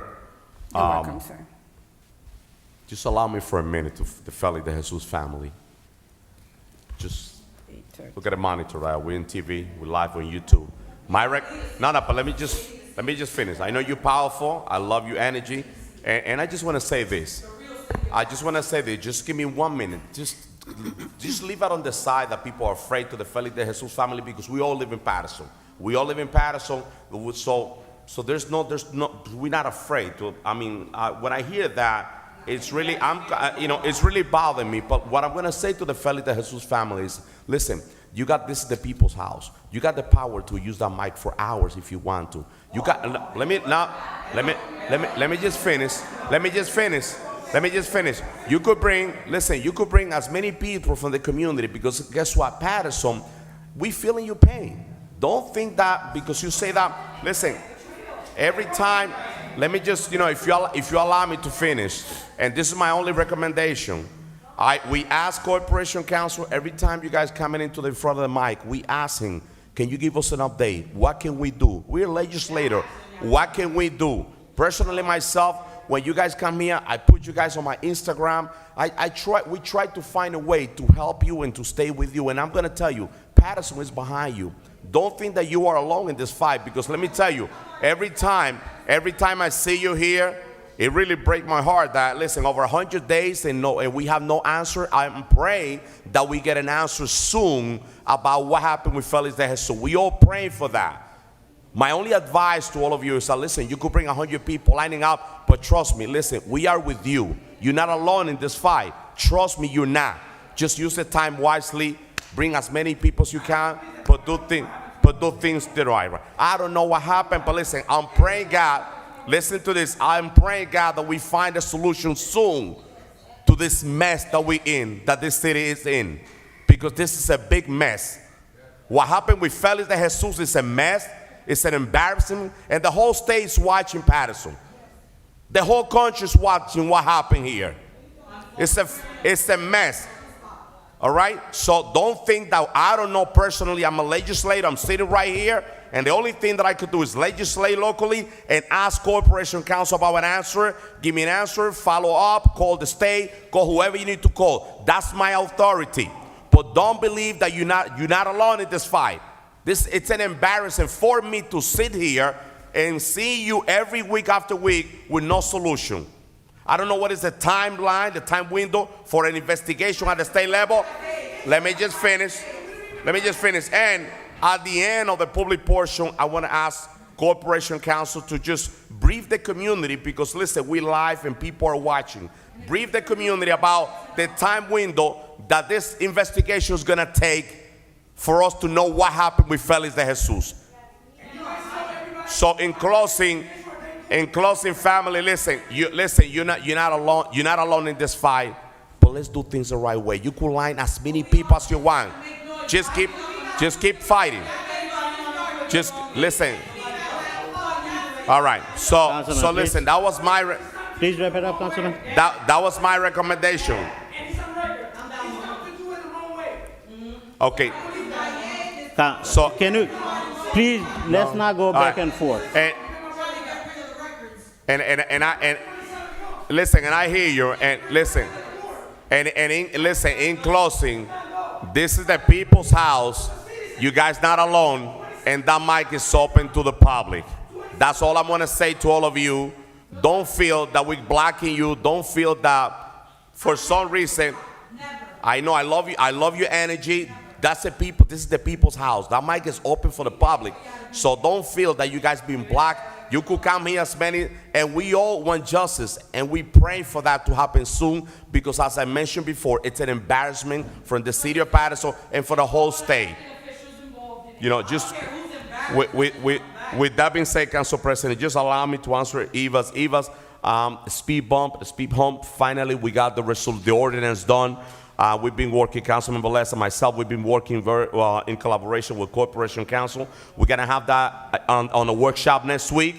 You're welcome, sir. Just allow me for a minute to defend the Dejesus family. Just look at the monitor, right? We're in TV, we're live on YouTube. But let me just finish. I know you're powerful. I love your energy, and I just want to say this. Just give me 1 minute. Just leave it on the side that people are afraid to defend the Dejesus family because we all live in Paterson. So we're not afraid to. When I hear that, it's really, it's really bothering me. But what I'm going to say to the Felipe Dejesus family is, listen, this is the people's house. You got the power to use that mic for hours if you want to. Let me just finish. You could bring as many people from the community because guess what, Paterson, we feeling your pain. Don't think that because you say that, listen, every time, let me just, if you allow me to finish, and this is my only recommendation, we ask Corporation Counsel every time you guys coming into the front of the mic, we ask him, can you give us an update? What can we do? We're a legislator. What can we do? Personally, myself, when you guys come here, I put you guys on my Instagram. We try to find a way to help you and to stay with you. And I'm going to tell you, Paterson is behind you. Don't think that you are alone in this fight because let me tell you, every time I see you here, it really breaks my heart that, listen, over 100 days and we have no answer. I'm praying that we get an answer soon about what happened with Felix Dejesus. So we all praying for that. My only advice to all of you is that, listen, you could bring 100 people lining up, but trust me, listen, we are with you. You're not alone in this fight. Trust me, you're not. Just use the time wisely. Bring as many people as you can, but do things the right way. I don't know what happened, but listen, I'm praying God. listen to this. I'm praying, God, that we find a solution soon to this mess that we're in, that this city is in. Because this is a big mess. What happened with Felix Dejesus is a mess. It's an embarrassment. And the whole state's watching Paterson. The whole country's watching what happened here. It's a mess. All right? So don't think that I don't know personally. I'm a legislator. I'm sitting right here. And the only thing that I could do is legislate locally and ask Corporation Council about an answer. Give me an answer, follow up, call the state, call whoever you need to call. That's my authority. But don't believe that you're not alone in this fight. It's an embarrassment for me to sit here and see you every week after week with no solution. I don't know what is the timeline, the time window for an investigation at the state level. Let me just finish. And at the end of the public portion, I want to ask Corporation Council to just brief the community, because listen, we live and people are watching. Brief the community about the time window that this investigation is going to take for us to know what happened with Felix Dejesus. So in closing, family, listen, you're not alone. You're not alone in this fight. But let's do things the right way. You could line as many people as you want. Just keep fighting. Just listen. All right. So listen. That was my. Please wrap it up, Councilman. That was my recommendation. Okay. So can you please let's not go back and forth. And listen, and I hear you, and listen, in closing, this is the people's house. You guys not alone, and that mic is open to the public. That's all I'm gonna say to all of you. Don't feel that we're blocking you. Don't feel that for some reason. I know I love you. I love your energy. That's the people. This is the people's house. That mic is open for the public. So don't feel that you guys being blocked. You could come here as many, and we all want justice, and we pray for that to happen soon, because as I mentioned before, it's an embarrassment for the city of Paterson and for the whole state. You know, just with that being said, Council President, just allow me to answer Eva's speed hump. Finally, we got the ordinance done. We've been working, Councilman Velez and myself, we've been working very well in collaboration with Corporation Council. We're going to have that on a workshop next week.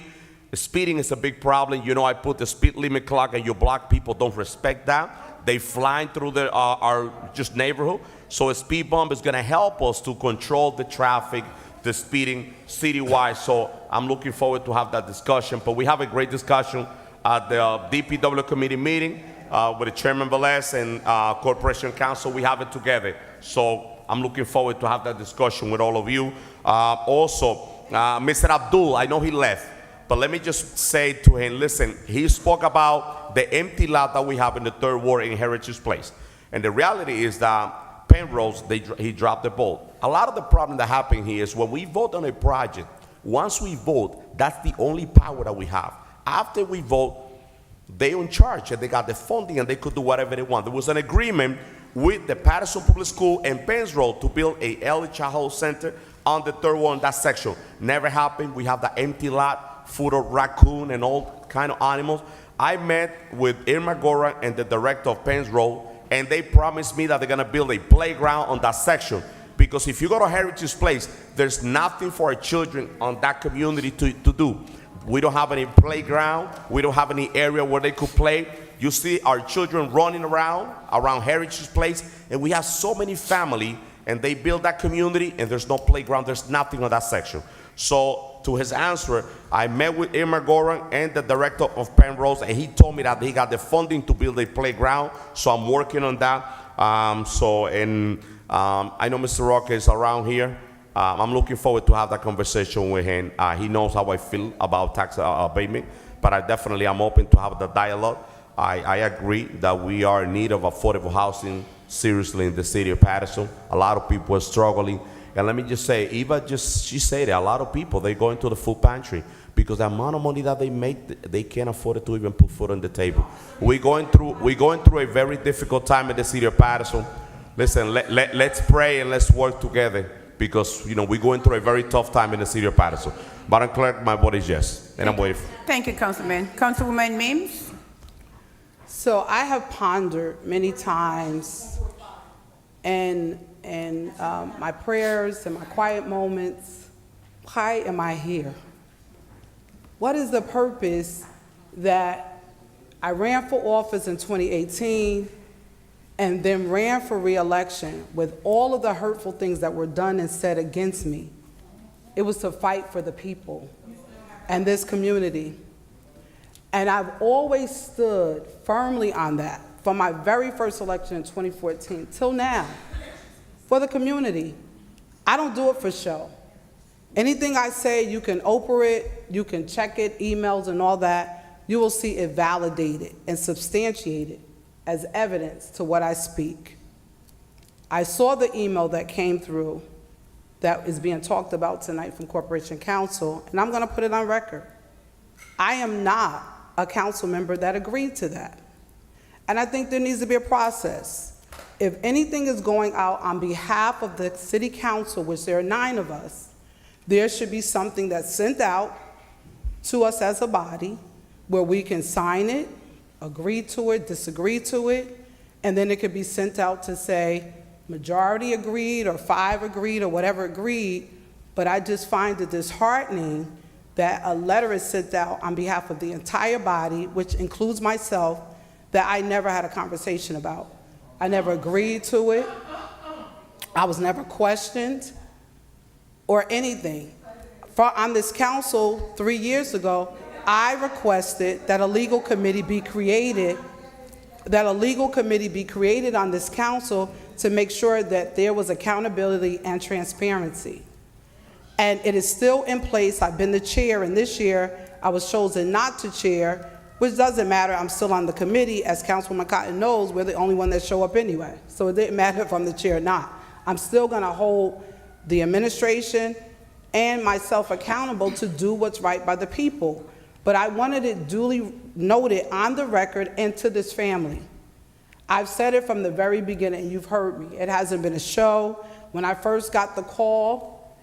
Speeding is a big problem. You know, I put the speed limit clock, and you block people don't respect that. They flying through our just neighborhood. So a speed bump is going to help us to control the traffic, the speeding citywide. So I'm looking forward to have that discussion. But we have a great discussion at the DPW committee meeting. With the Chairman Velez and Corporation Council, we have it together. So I'm looking forward to have that discussion with all of you. Also, Mr. Abdul, I know he left, but let me just say to him, listen, he spoke about the empty lot that we have in the Third Ward in Heritage Place. And the reality is that Penrose, he dropped the ball. A lot of the problem that happened here is when we vote on a project, once we vote, that's the only power that we have. After we vote, they're in charge, and they got the funding, and they could do whatever they want. There was an agreement with the Paterson Public School and Penn's Road to build a early childhood center on the Third Ward in that section. Never happened. We have the empty lot full of raccoon and all kind of animals. I met with Irma Goran and the director of Penn's Road, and they promised me that they're gonna build a playground on that section. Because if you go to Heritage Place, there's nothing for our children on that community to do. We don't have any playground. We don't have any area where they could play. You see our children running around Heritage Place, and we have so many family, and they build that community, and there's no playground. There's nothing on that section. So to his answer, I met with Irma Goran and the director of Penrose, and he told me that he got the funding to build a playground. So I'm working on that. I know Mr. Roque is around here. I'm looking forward to have that conversation with him. He knows how I feel about tax abatement, but I definitely am open to have the dialogue. I agree that we are in need of affordable housing seriously in the city of Paterson. A lot of people are struggling. And let me just say, Eva she said that a lot of people, they go into the food pantry because the amount of money that they make, they can't afford it to even put food on the table. We're going through a very difficult time in the city of Paterson. Listen, let's pray and let's work together. because, you know, we're going through a very tough time in the city of Paterson. Madam Clerk, my vote is yes, and I'm waiting. Thank you, Councilman. Councilwoman Mims? So I have pondered many times in my prayers and my quiet moments, why am I here? What is the purpose that I ran for office in 2018 and then ran for re-election with all of the hurtful things that were done and said against me? It was to fight for the people and this community. And I've always stood firmly on that from my very first election in 2014 till now for the community. I don't do it for show. Anything I say, you can Oprah it, you can check it, emails and all that. You will see it validated and substantiated as evidence to what I speak. I saw the email that came through that is being talked about tonight from Corporation Counsel, and I'm gonna put it on record. I am not a council member that agreed to that. And I think there needs to be a process. If anything is going out on behalf of the city council, which there are 9 of us, there should be something that's sent out to us as a body where we can sign it, agree to it, disagree to it, and then it could be sent out to say majority agreed or 5 agreed or whatever agreed. But I just find it disheartening that a letter is sent out on behalf of the entire body, which includes myself, that I never had a conversation about. I never agreed to it. I was never questioned or anything. On this council 3 years ago, I requested that a legal committee be created, on this council to make sure that there was accountability and transparency. And it is still in place. I've been the chair, and this year I was chosen not to chair, which doesn't matter. I'm still on the committee. As Councilwoman Cotton knows, we're the only one that show up anyway. So it didn't matter if I'm the chair or not. I'm still gonna hold the administration and myself accountable to do what's right by the people. But I wanted it duly noted on the record and to this family. I've said it from the very beginning. You've heard me. It hasn't been a show. When I first got the call,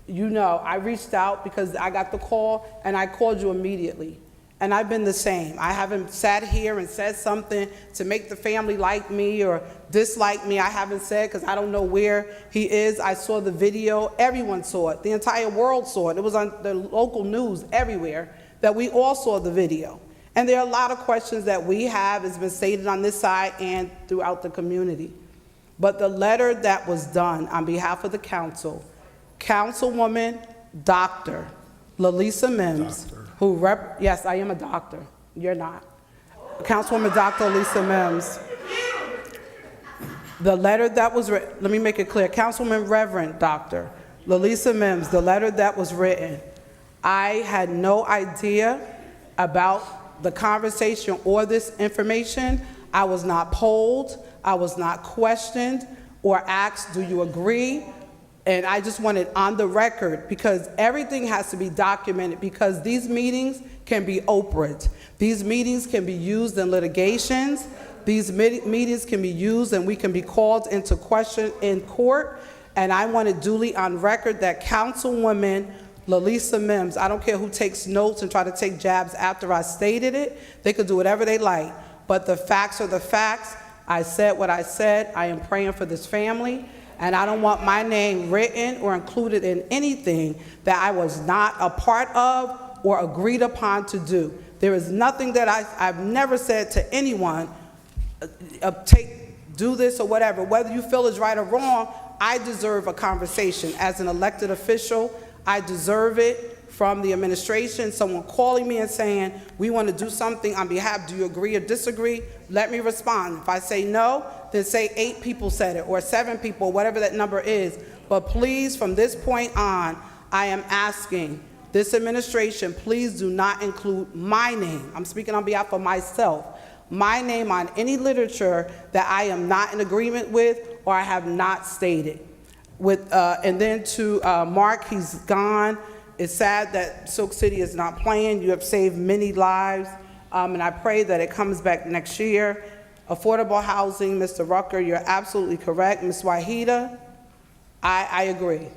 you know, I reached out because I got the call and I called you immediately. And I've been the same. I haven't sat here and said something to make the family like me or dislike me. I haven't said, because I don't know where he is. I saw the video. Everyone saw it. The entire world saw it. It was on the local news everywhere that we all saw the video. And there are a lot of questions that we have, has been stated on this side and throughout the community. But the letter that was done on behalf of the council, Councilwoman Dr. Lalisa Mims, yes, I am a doctor. You're not. Councilwoman Dr. Lisa Mims. The letter that was written, let me make it clear. Councilwoman Reverend Dr. Lalisa Mims, the letter that was written, I had no idea about the conversation or this information. I was not polled. I was not questioned or asked, do you agree? And I just want it on the record because everything has to be documented because these meetings can be Oprah'd. These meetings can be used in litigations. These meetings can be used and we can be called into question in court. And I want it duly on record that Councilwoman Lalisa Mims, I don't care who takes notes and try to take jabs after I stated it, they could do whatever they like. But the facts are the facts. I said what I said. I am praying for this family. And I don't want my name written or included in anything that I was not a part of or agreed upon to do. There is nothing that I've never said to anyone, do this or whatever. Whether you feel is right or wrong, I deserve a conversation. As an elected official, I deserve it from the administration, someone calling me and saying, we want to do something on behalf, do you agree or disagree? Let me respond. If I say no, then say 8 people said it or 7 people, whatever that number is. But please, from this point on, I am asking this administration, please do not include my name. I'm speaking on behalf of myself. My name on any literature that I am not in agreement with or I have not stated. And then to Mark, he's gone. It's sad that Silk City is not playing. You have saved many lives, and I pray that it comes back next year. Affordable housing, Mr. Rucker, you're absolutely correct. Ms. Wahida, I agree.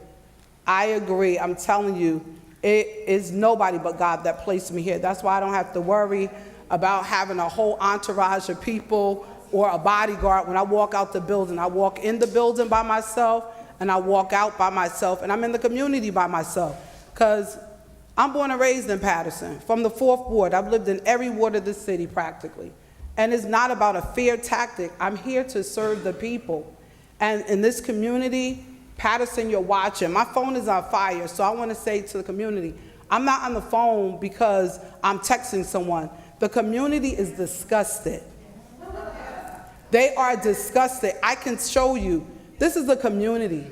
I agree. I'm telling you, it is nobody but God that placed me here. That's why I don't have to worry about having a whole entourage of people or a bodyguard. When I walk out the building, I walk in the building by myself and I walk out by myself, and I'm in the community by myself. Because I'm born and raised in Paterson. From the 4th Ward, I've lived in every ward of the city practically. And it's not about a fear tactic. I'm here to serve the people. And in this community, Paterson, you're watching. My phone is on fire, so I want to say to the community, I'm not on the phone because I'm texting someone. The community is disgusted. They are disgusted. I can show you. This is the community.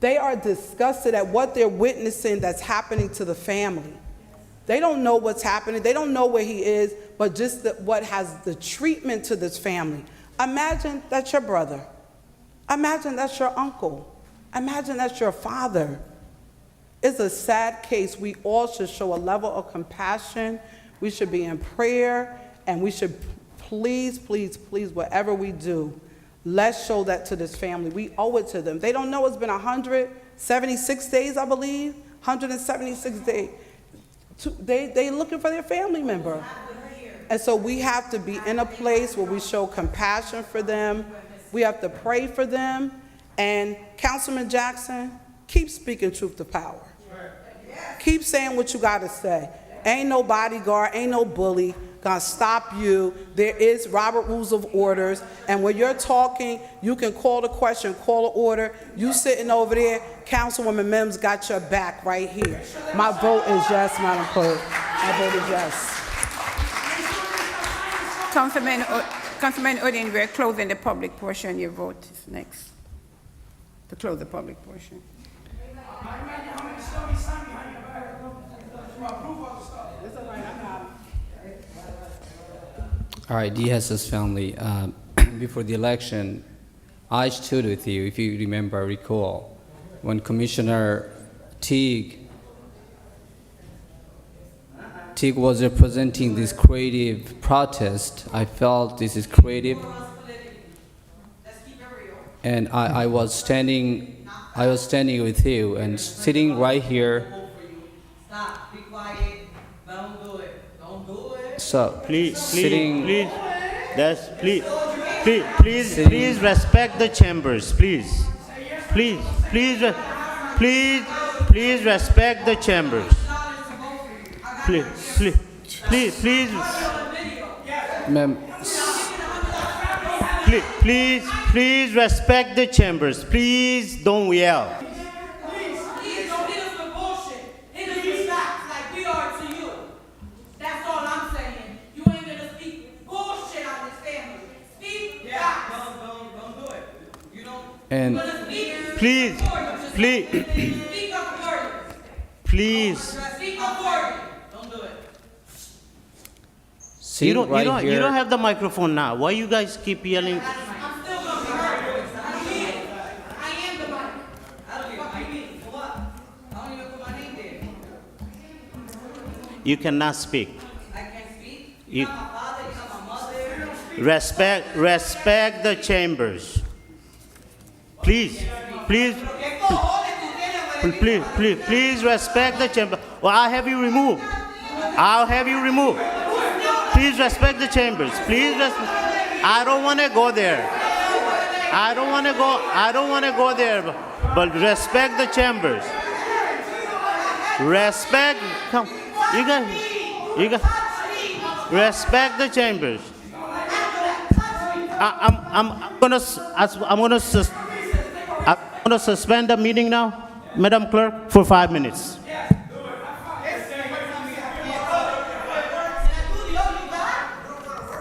They are disgusted at what they're witnessing that's happening to the family. They don't know what's happening. They don't know where he is, but just what has the treatment to this family. Imagine that's your brother. Imagine that's your uncle. Imagine that's your father. It's a sad case. We all should show a level of compassion. We should be in prayer, and we should please, please, please, whatever we do, let's show that to this family. We owe it to them. They don't know it's been 176 days, I believe, 176 days. They looking for their family member. And so we have to be in a place where we show compassion for them. We have to pray for them. And Councilman Jackson, keep speaking truth to power. Keep saying what you got to say. Ain't no bodyguard, ain't no bully gonna stop you. There is Robert Rules of Orders, and when you're talking, you can call the question, call the order. You sitting over there, Councilwoman Mims got your back right here. My vote is yes, Madam Clerk. My vote is yes. Councilman Odin, we're closing the public portion. Your vote is next. To close the public portion. All right, Dejesus family, before the election, I stood with you, if you remember, recall, when Commissioner Teague was representing this creative protest. I felt this is creative, and I was standing with you and sitting right here. Stop, be quiet, don't do it. Don't do it. So Please, sitting, please respect the chambers, please. Please respect the chambers. Please. Ma'am, Please respect the chambers. Please don't yell. Please don't hit us with bullshit. Hit us with facts like we are to you. That's all I'm saying. You ain't gonna speak bullshit on this family. Speak facts. Don't do it. You don't. and Please. Speak up word. Please. Speak up word. Don't do it. sitting You right here. don't have the microphone now. Why you guys keep yelling? I'm still gonna be heard. I am the mic. I don't give a mean. For what? I don't even put my name there. You cannot speak. I can't speak. You- You're not my father. You're not my mother. Respect the chambers. Please respect the chamber. Or I'll have you removed. Please respect the chambers. I don't want to go there. I don't want to go there. But respect the chambers. Come. You got. Respect the chambers. I'm gonna suspend the meeting now, Madam Clerk, for 5 minutes.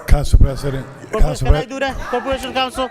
Council President. Can I do that, Corporation Council?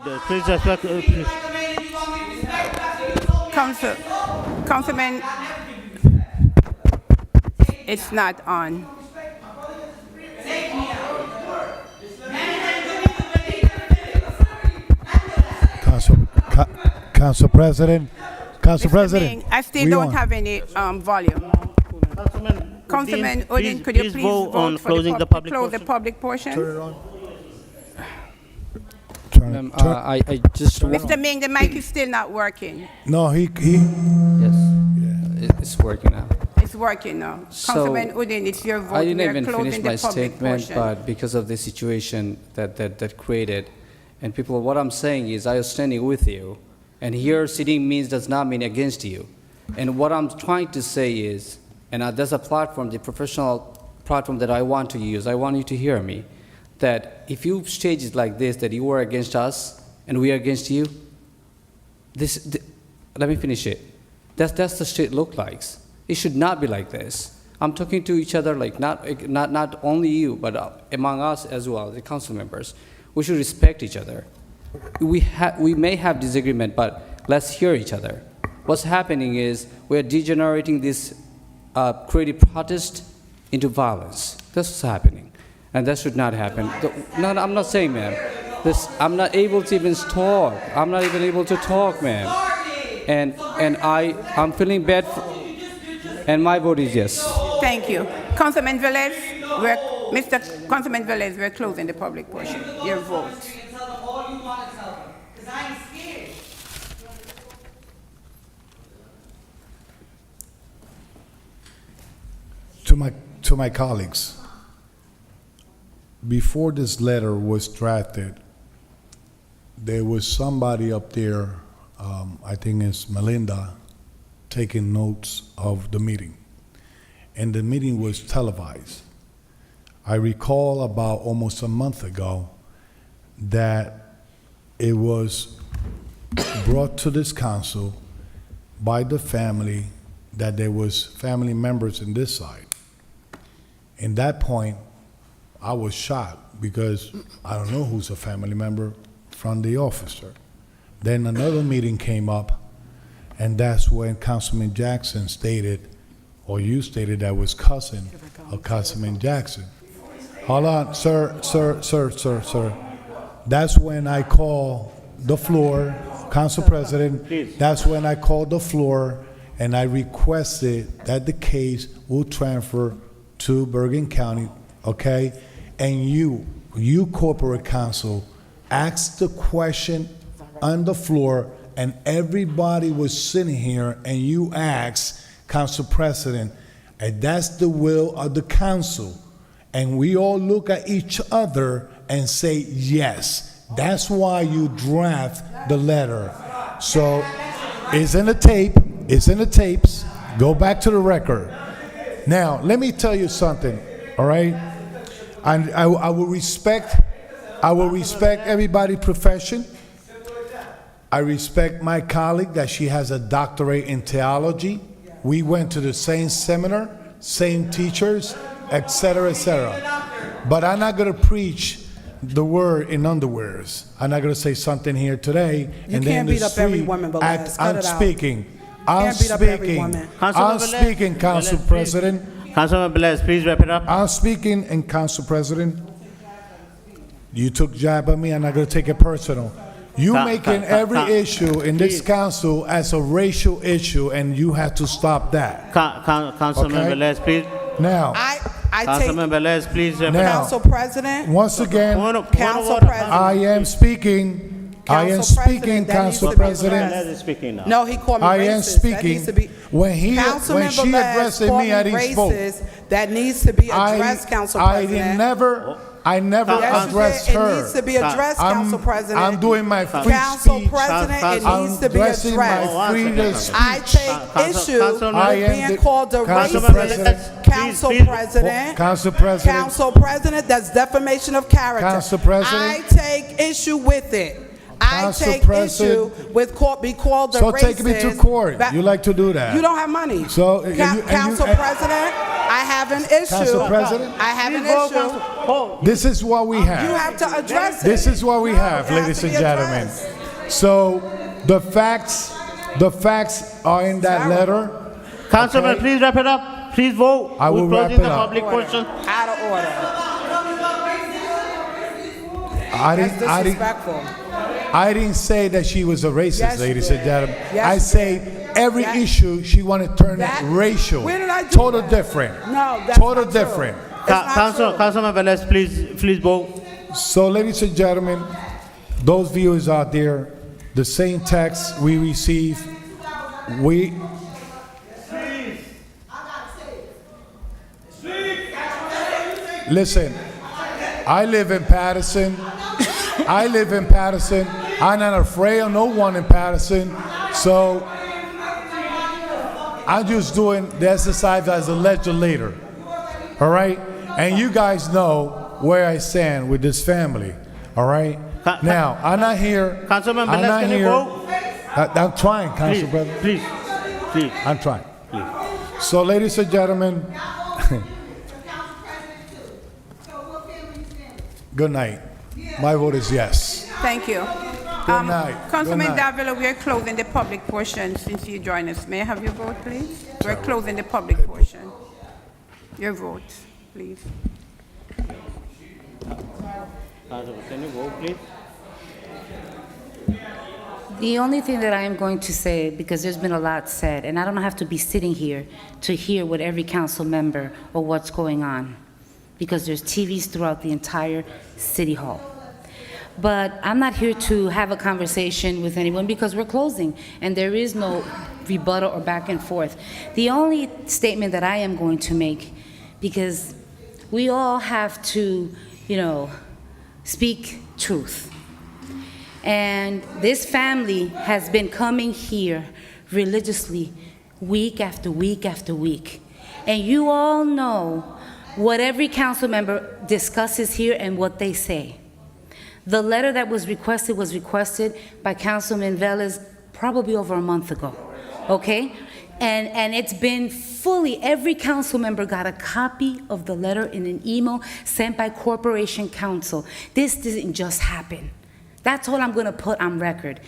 Please respect. Councilman, it's not on. Council President. Council Mr. President. Ming, I still we don't on. have any volume. Councilman Udine, could you please vote on for closing the close public the public portion? Turn it on. Ma'am, I just want... Mr. Ming, the mic is still not working. No, he. Yes, it's working now. It's working now. So, Councilman Udine, it's your vote. I didn't We are even closing finish the my public statement, portion. but because of the situation that created, and people, what I'm saying is I was standing with you, and here sitting does not mean against you. And what I'm trying to say is, and there's a platform, the professional platform that I want to use, I want you to hear me, that if you stage it like this, that you are against us and we are against you, let me finish it. That's the state look like. It should not be like this. I'm talking to each other like not only you, but among us as well, the council members. We should respect each other. We may have disagreement, but let's hear each other. What's happening is we're degenerating this creative protest into violence. That's what's happening. And that should not happen. No, I'm not saying, ma'am. I'm not able to even talk. I'm not even able to talk, ma'am. And I'm feeling bad, and my vote is yes. Thank you. Councilman Velez, Mr. Councilman Velez, we're closing the public portion. Your vote. To my colleagues, before this letter was drafted, there was somebody up there, I think it's Melinda, taking notes of the meeting. And the meeting was televised. I recall about almost a month ago that it was brought to this council by the family that there was family members in this side. In that point, I was shocked because I don't know who's a family member from the officer. Then another meeting came up, and that's when Councilman Jackson stated, or you stated that was cousin of Councilman Jackson. Hold on, sir. That's when I call the floor, Council President, that's when I called the floor and I requested that the case will transfer to Bergen County, okay? And you corporate counsel, asked the question on the floor, and everybody was sitting here, and you asked, Council President, and that's the will of the council. And we all look at each other and say, yes. That's why you draft the letter. So it's in the tape, it's in the tapes. Go back to the record. Now, let me tell you something, all right? I will respect everybody's profession. I respect my colleague that she has a doctorate in theology. We went to the same seminar, same teachers, etc., etc. But I'm not going to preach the word in underwears. I'm not going to say something here today. You can't beat up every woman, but I'm speaking. I'm speaking, Council President. Councilman Velez, please wrap it up. I'm speaking, and Council President, you took jab at me. I'm not going to take it personal. You making every issue in this council as a racial issue, and you have to stop that. Councilman Velez, please. Now, Councilman Velez, please wrap it up. Council President. Once again, Council President. I am speaking. Council President. No, he called me racist. I am speaking. When she addressed me, I didn't spoke. That needs to be addressed, Council President. I never addressed her. It needs to be addressed, Council President. I'm doing my free speech. Council President, it needs to be addressed. My freedom of speech. I take issue with being called a racist. Council President. Council President. Council President, that's defamation of character. Council President. I take issue with it. I take issue with be called a racist. So take me to court. You like to do that. You don't have money. So Council President. I have an issue. Council President? I have an Please vote, issue. Council. Hold. This is what we You have. have to address it. This is what we No, have, it has ladies to and be gentlemen. addressed. So the facts are in that letter. Councilman, Okay. please wrap it up. Please vote. I will We're wrap closing it the up. public portion. Out of order. I That's didn't, I didn't, disrespectful. I didn't say that she was a racist, Yes, you ladies did. and gentlemen. Yes, I you say every That- issue she want to turn it That- racial. When did I do Total that? different. No, that's Total not true. different. It's not true. Councilman Velez, please vote. So, ladies and gentlemen, those viewers out there, the same text we receive, we. Listen, I live in Paterson. I live in Paterson. I'm not afraid of no one in Paterson. So, I'm just doing the exercise as a legislator. All right? And you guys know where I stand with this family. All right? Now, I'm not here. Councilman I'm Velez, not can you here. vote? I'm trying, Council Please, President. please. I'm trying. So, ladies and gentlemen, good night. My vote is yes. Thank you. Good night. Councilman Good night. Davila, we are closing the public portion since you joined us. May I have your vote, please? We're closing the public portion. Your vote, please. Councilman, can you vote, please? The only thing that I am going to say, because there's been a lot said, and I don't have to be sitting here to hear what every council member or what's going on, because there's TVs throughout the entire city hall. But I'm not here to have a conversation with anyone because we're closing, and there is no rebuttal or back and forth. The only statement that I am going to make, because we all have to, speak truth. And this family has been coming here religiously week after week after week. And you all know what every council member discusses here and what they say. The letter that was requested by Councilman Velez probably over a month ago, okay? And it's been fully, every council member got a copy of the letter in an email sent by Corporation Counsel. This didn't just happen. That's all I'm gonna put on record.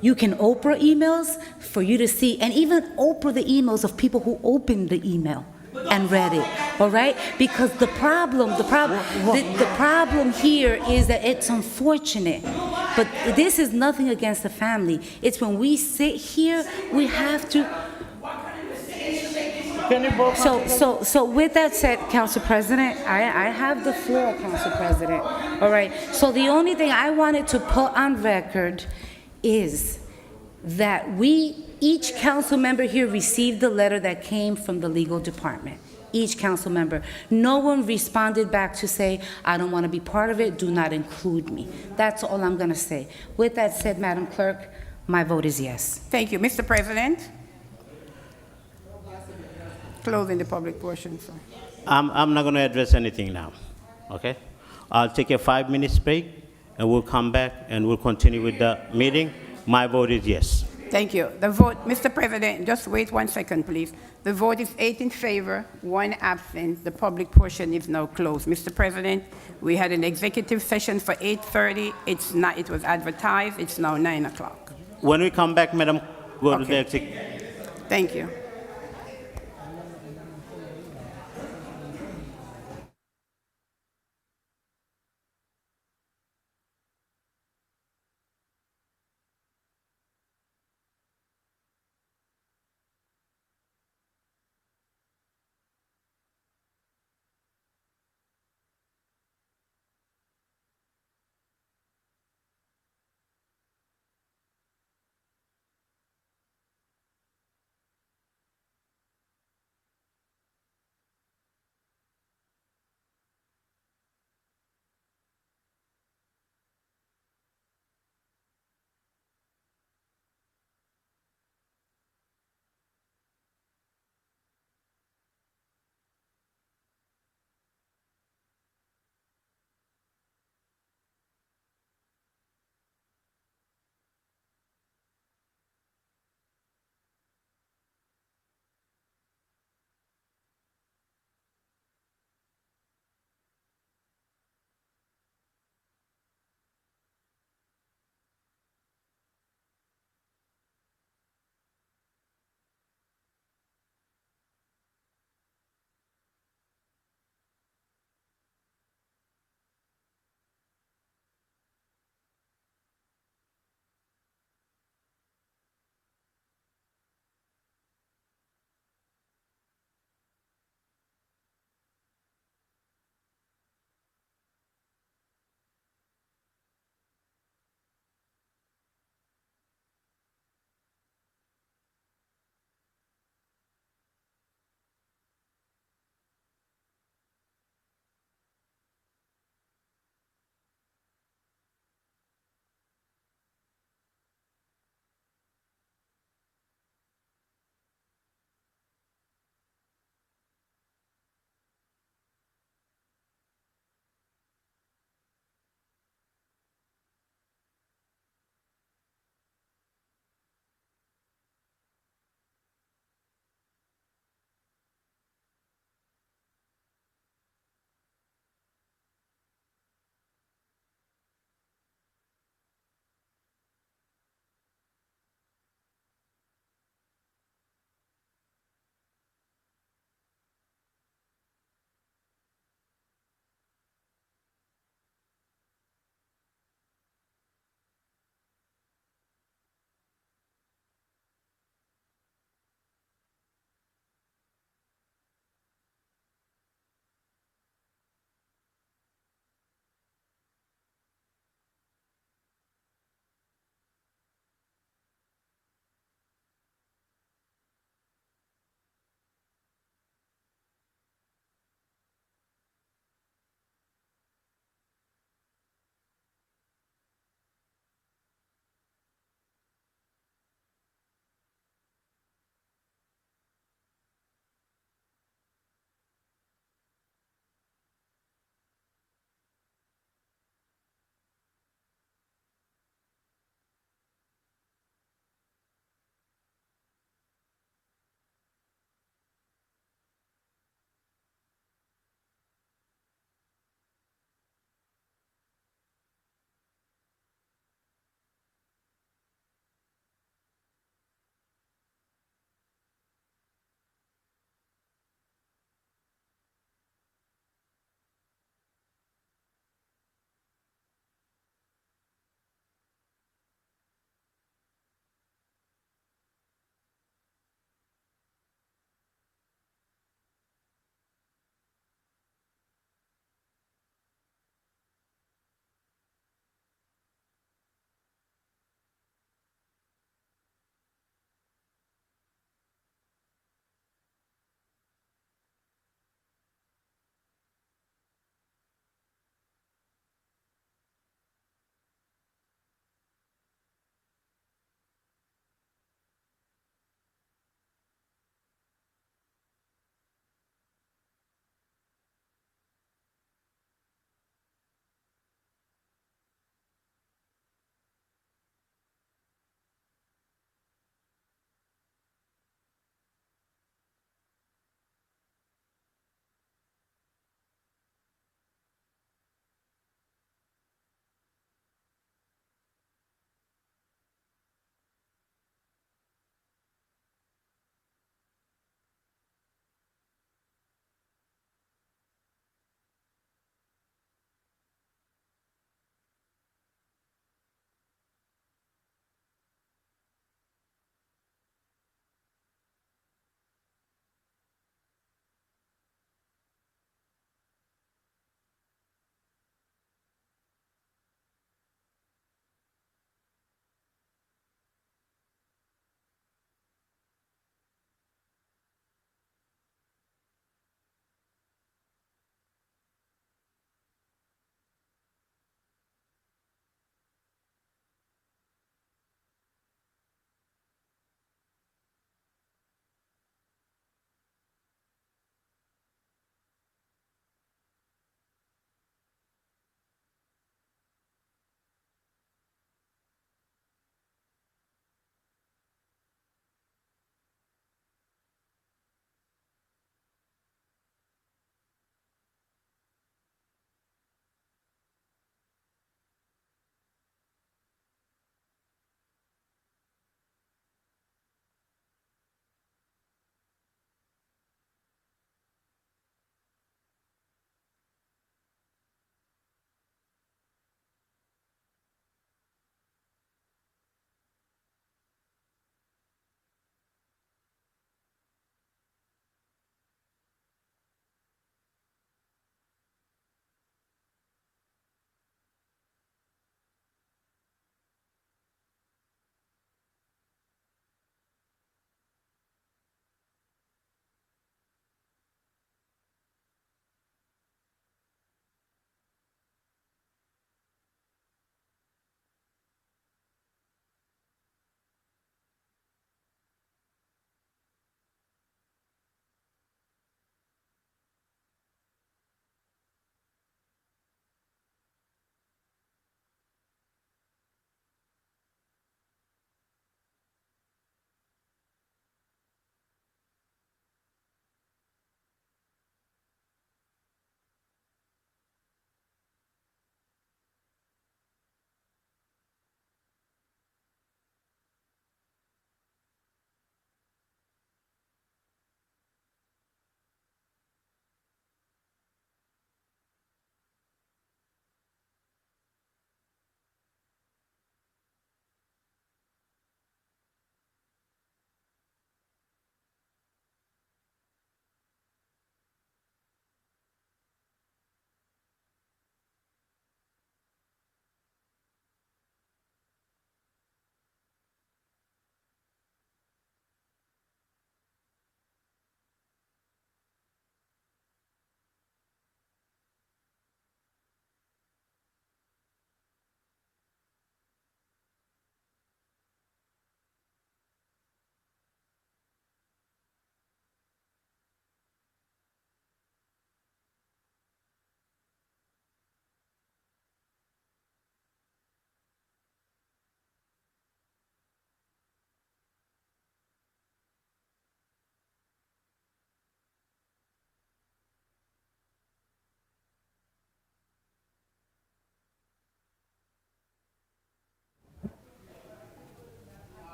You can Oprah emails for you to see, and even Oprah the emails of people who opened the email and read it, all right? Because the problem here is that it's unfortunate, but this is nothing against the family. It's when we sit here, we have to. So with that said, Council President, I have the floor, Council President. All right. So the only thing I wanted to put on record is that each council member here received the letter that came from the legal department. Each council member. No one responded back to say, I don't want to be part of it, do not include me. That's all I'm going to say. With that said, Madam Clerk, my vote is yes. Thank you. Mr. President? Closing the public portion, sir. I'm not going to address anything now, okay? I'll take a 5-minute break, and we'll come back, and we'll continue with the meeting. My vote is yes. Thank you. The vote, Mr. President, just wait 1 second, please. The vote is 8 in favor, 1 absent. The public portion is now closed. Mr. President, we had an executive session for 8:30. It was advertised. It's now 9 o'clock. When we come back, Madam, go to the exec. Thank you.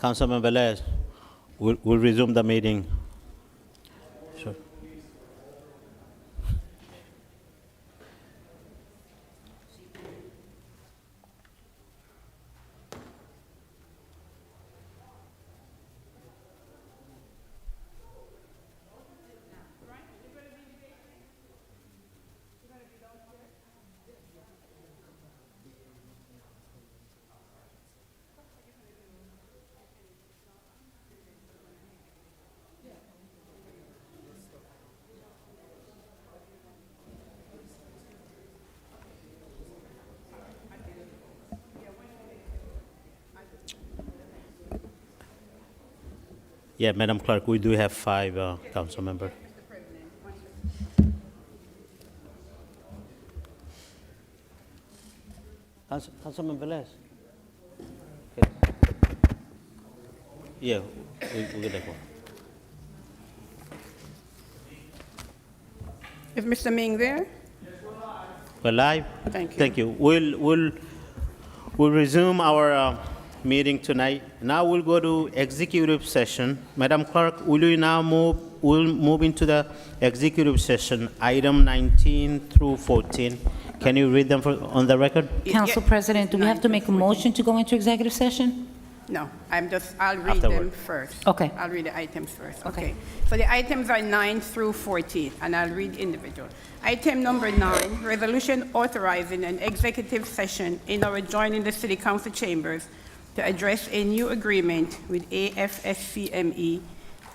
Councilman Velez, we'll resume the meeting. Sure. Yeah, Madam Clerk, we do have 5 council members. Councilman Velez. Okay. Yeah, we'll get that one. Is Mr. Ming there? We're live? Thank you. Thank you. We'll resume our meeting tonight. Now we'll go to executive session. Madam Clerk, will you now we'll move into the executive session, item 19 through 14. Can you read them on the record? Council President, do we have to make a motion to go into executive session? No, I'll read Afterward. them first. Okay. I'll read the items first. Okay. So the items are 9 through 14, and I'll read individual. Item number 9, resolution authorizing an executive session in or adjoining the City Council chambers to address a new agreement with AFSCME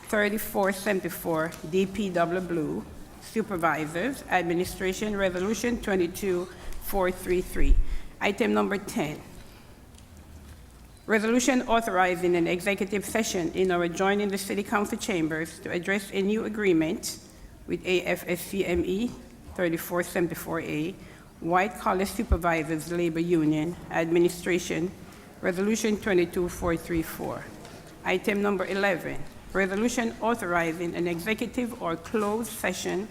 3474 DPW Blue Supervisors Administration Resolution 22433. Item number 10, resolution authorizing an executive session in or adjoining the City Council chambers to address a new agreement with AFSCME 3474A White Collar Supervisors Labor Union Administration Resolution 22434. Item number 11, resolution authorizing an executive or closed session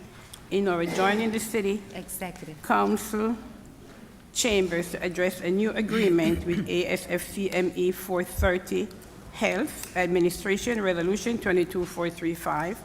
in or adjoining the City Executive. Council chambers to address a new agreement with ASFCME 430 Health Administration Resolution 22435.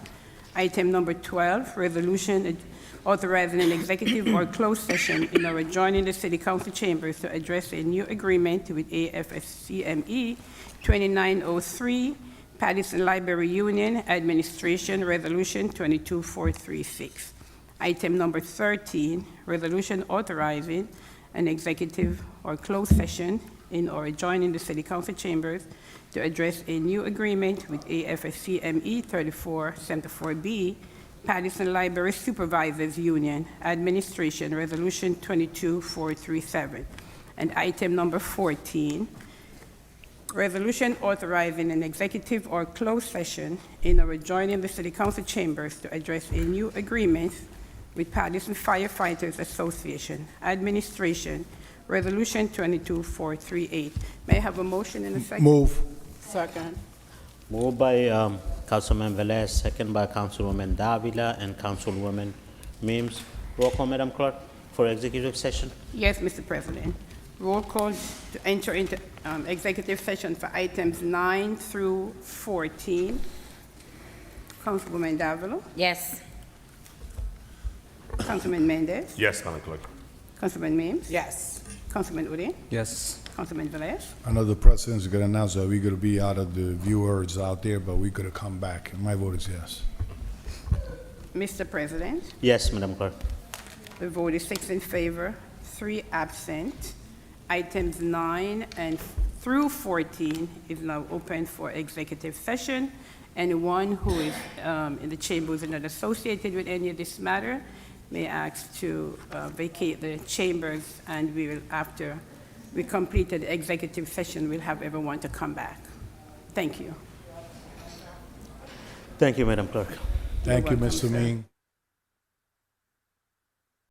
Item number 12, resolution authorizing an executive or closed session in or adjoining the City Council chambers to address a new agreement with AFSCME 2903 Paterson Library Union Administration Resolution 22436. Item number 13, resolution authorizing an executive or closed session in or adjoining the City Council chambers to address a new agreement with AFSCME 3474B Paterson Library Supervisors Union Administration Resolution 22437. And item number 14, resolution authorizing an executive or closed session in or adjoining the City Council chambers to address a new agreement with Paterson Firefighters Association Administration Resolution 22438. May I have a motion in a second? Move. Second. Moved by Councilman Velez, second by Councilwoman Davila and Councilwoman Mims. Roll call, Madam Clerk, for executive session. Yes, Mr. President. Roll call to enter into executive session for items 9 through 14. Councilwoman Davila. Yes. Councilman Mendez. Yes, Madam Clerk. Councilman Mims. Yes. Councilman Udine. Yes. Councilman Velez. I know the president's gonna announce that we're gonna be out of the viewers out there, but we're gonna come back. And my vote is yes. Mr. President, Yes, Madam Clerk. the vote is 6 in favor, 3 absent. Items 9 and through 14 is now open for executive session. Anyone who is in the chamber who is not associated with any of this matter may ask to vacate the chambers, and we will, after we completed the executive session, we'll have everyone to come back. Thank you. Thank you, Madam Clerk. Thank you, welcome, Mr. sir. Ming.